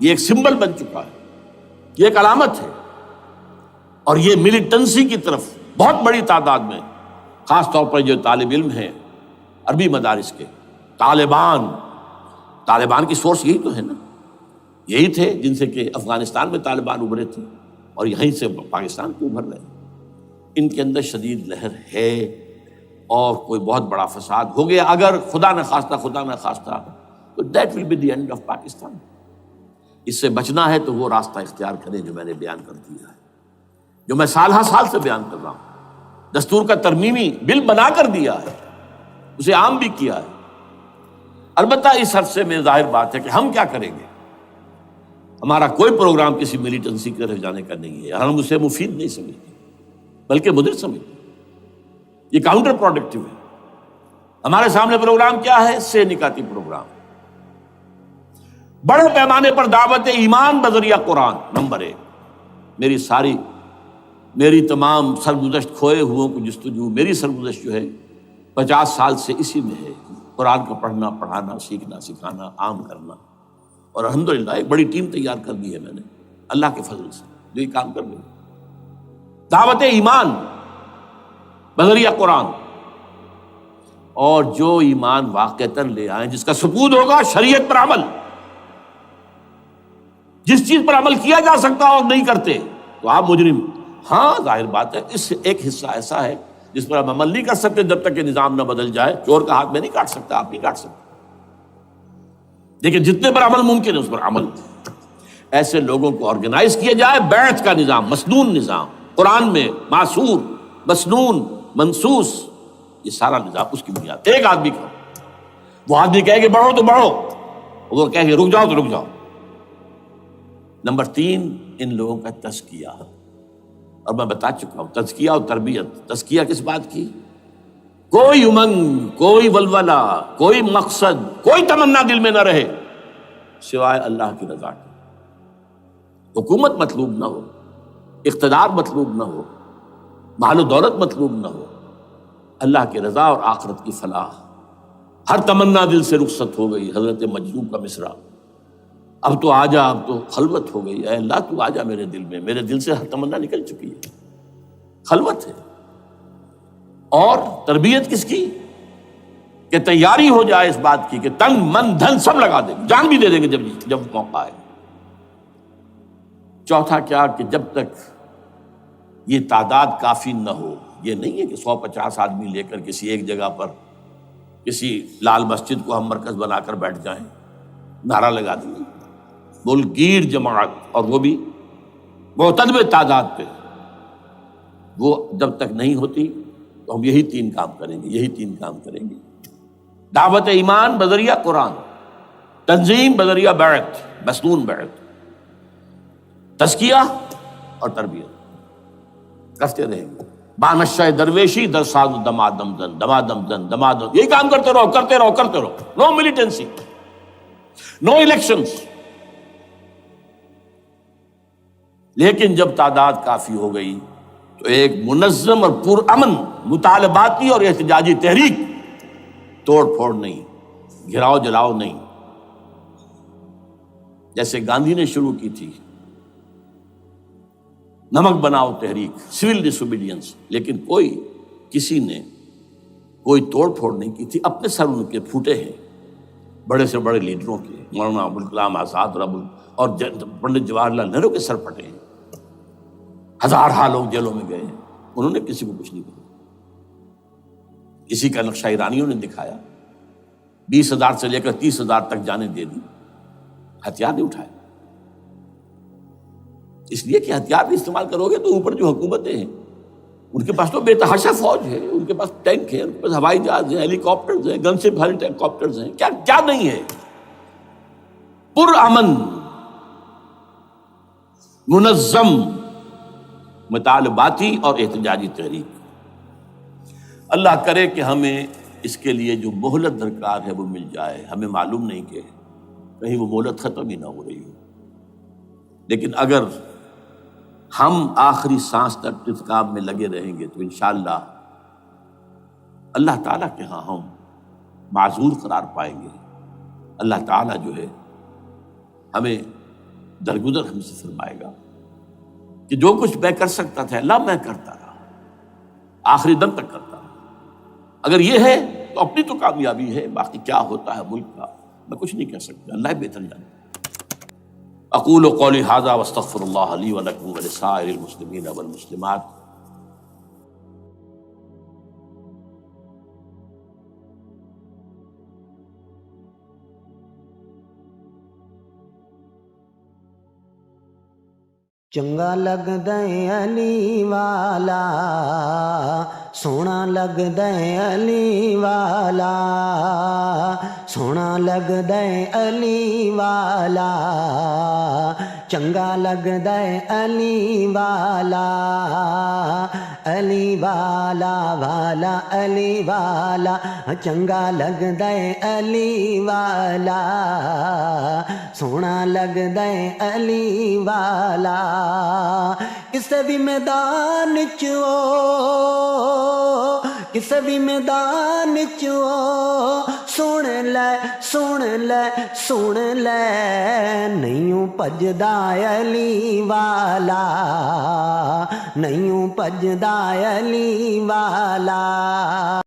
یہ ایک سمبل بن چکا ہے، یہ ایک علامت ہے، اور یہ ملیٹنسی کی طرف بہت بڑی تعداد میں، خاص طور پر جو طالب علم ہیں عربی مدارس کے، طالبان کی سورس یہی تو ہے نا، یہی تھے جن سے کہ افغانستان میں طالبان ابھرے تھے اور یہیں سے پاکستان کو ابھر رہے ہیں۔ ان کے اندر شدید لہر ہے، اور کوئی بہت بڑا فساد ہو گیا اگر خدا نہ خواستہ تو that will be the end of Pakistan. اس سے بچنا ہے تو وہ راستہ اختیار کریں جو میں نے بیان کر دیا ہے، جو میں سال سے بیان کر رہا ہوں۔ دستور کا ترمیمی بل بنا کر دیا ہے، اسے عام بھی کیا ہے۔ البتہ اس عرصے میں ظاہر بات ہے کہ ہم کیا کریں گے، ہمارا کوئی پروگرام کسی ملیٹنسی کی طرف جانے کا نہیں ہے، ہم اسے مفید نہیں سمجھتے بلکہ مضر سمجھتے، یہ کاؤنٹر پروڈکٹیو ہے۔ ہمارے سامنے پروگرام کیا ہے؟ سے نکاتی پروگرام، بڑے پیمانے پر دعوت ایمان بذریعہ قرآن، نمبر 1۔ میری تمام سرگزشت کھوئے ہوئوں کو جستجو، میری سرگزشت جو ہے 50 سال سے اسی میں ہے، قرآن کا پڑھنا، پڑھانا، سیکھنا، سکھانا، عام کرنا، اور الحمدللہ ایک بڑی ٹیم تیار کر دی ہے میں نے اللہ کے فضل سے، جو یہ کام کر رہی ہے۔ دعوت ایمان بذریعہ قرآن، اور جو ایمان واقعتاً لے آئیں، جس کا ثبوت ہوگا شریعت پر عمل، جس چیز پر عمل کیا جا سکتا اور نہیں کرتے تو آپ مجرم۔ ہاں ظاہر بات ہے اس سے ایک حصہ ایسا ہے جس پر آپ عمل نہیں کر سکتے جب تک کہ نظام نہ بدل جائے۔ چور کا ہاتھ میں نہیں کاٹ سکتا، آپ نہیں کاٹ سکتے، لیکن جتنے پر عمل ممکن ہے اس پر عمل۔ ایسے لوگوں کو آرگنائز کیا جائے، بیعت کا نظام، مسنون نظام، قرآن میں معصور، مسنون، منصوص، یہ سارا نظام اس کی بنیاد، ایک آدمی کا وہ آدمی کہے کہ بڑھو تو بڑھو، وہ کہے کہ رک جاؤ تو رک جاؤ۔ نمبر 3، ان لوگوں کا تزکیہ، اور میں بتا چکا ہوں تزکیہ اور تربیت۔ تزکیہ کس بات کی؟ کوئی امنگ، کوئی ولولہ، کوئی مقصد، کوئی تمنا دل میں نہ رہے سوائے اللہ کی رضا کی۔ حکومت مطلوب نہ ہو، اقتدار مطلوب نہ ہو، مال و دولت مطلوب نہ ہو، اللہ کی رضا اور آخرت کی فلاح۔ ہر تمنا دل سے رخصت ہو گئی۔ حضرت مجذوب کا مصرع، اب تو آ جا، اب تو خلوت ہو گئی، اے اللہ تو آ جا میرے دل میں، میرے دل سے ہر تمنا نکل چکی ہے، خلوت ہے۔ اور تربیت کس کی؟ کہ تیاری ہو جائے اس بات کی کہ تن من دھن سب لگا دیں گے، جان بھی دے دیں گے جب موقع آئے۔ چوتھا کیا؟ کہ جب تک یہ تعداد کافی نہ ہو، یہ نہیں ہے کہ 150 آدمی لے کر کسی ایک جگہ پر کسی لال مسجد کو ہم مرکز بنا کر بیٹھ جائیں، نعرہ لگا دیں، ملک گیر جماعت، اور وہ بھی معتدل تعداد پہ، وہ جب تک نہیں ہوتی تو ہم یہی 3 کام کریں گے، یہی 3 کام کریں گے۔ دعوت ایمان بذریعہ قرآن، تنظیم بذریعہ بیعت، مسنون بیعت، تزکیہ اور تربیت کرتے رہیں گے۔ بانشہ درویشی در ساز دمادم زن، دمادم زن، دمادم، یہی کام کرتے رہو، کرتے رہو، کرتے رہو۔ نو ملیٹنسی، نو الیکشنز۔ لیکن جب تعداد کافی ہو گئی تو ایک منظم اور پرامن مطالباتی اور احتجاجی تحریک، توڑ پھوڑ نہیں، گھراؤ جلاؤ نہیں، جیسے گاندھی نے شروع کی تھی، نمک بناؤ تحریک، سول ڈس اوبیڈینس، لیکن کسی نے کوئی توڑ پھوڑ نہیں کی تھی۔ اپنے سر ان کے پھوٹے ہیں، بڑے سے بڑے لیڈروں کے، مولانا ابوالکلام آزاد اور پنڈت جواہر لال نہرو کے سر پھٹے ہیں، ہزارہ لوگ جیلوں میں گئے ہیں، انہوں نے کسی کو کچھ نہیں کہا۔ اسی کا نقشہ ایرانیوں نے دکھایا، 20,000 سے لے کر 30,000 تک جانیں دے دی، ہتھیار نہیں اٹھائے، اس لیے کہ ہتھیار بھی استعمال کرو گے تو اوپر جو حکومتیں ہیں ان کے پاس تو بے تحاشا فوج ہے، ان کے پاس ٹینک ہے، ان کے پاس ہوائی جہاز ہیں، ہیلی کاپٹرز ہیں، گن سے بھرے ہیلی کاپٹرز ہیں، کیا کیا نہیں ہے۔ پرامن منظم مطالباتی اور احتجاجی تحریک۔ اللہ کرے کہ ہمیں اس کے لیے جو مہلت درکار ہے وہ مل جائے۔ ہمیں معلوم نہیں کہ کہیں وہ مہلت ختم ہی نہ ہو رہی ہو، لیکن اگر ہم آخری سانس تک اس کام میں لگے رہیں گے تو انشاءاللہ اللہ تعالیٰ کے ہاں ہم معذور قرار پائیں گے۔ اللہ تعالیٰ جو ہے ہمیں درگزر ہم سے فرمائے گا کہ جو کچھ میں کر سکتا تھا اللہ میں کرتا رہا، آخری دم تک کرتا رہا۔ اگر یہ ہے تو اپنی تو کامیابی ہے، باقی کیا ہوتا ہے ملک کا میں کچھ نہیں کہہ سکتا، اللہ بہتر جانے۔ اقول قولی ھذا واستغفر اللہ لی ولکم ولسائر المسلمین والمسلمات۔ چنگا لگدا ہے علی والا، سونا لگدا ہے علی والا، سونا لگدا ہے علی والا، چنگا لگدا ہے علی والا، علی والا والا علی والا، چنگا لگدا ہے علی والا، سونا لگدا ہے علی والا۔ کسے بھی میدان چو، کسے بھی میدان چو، سن لے سن لے سن لے، نہیں بھجدا علی والا، نہیں بھجدا علی والا۔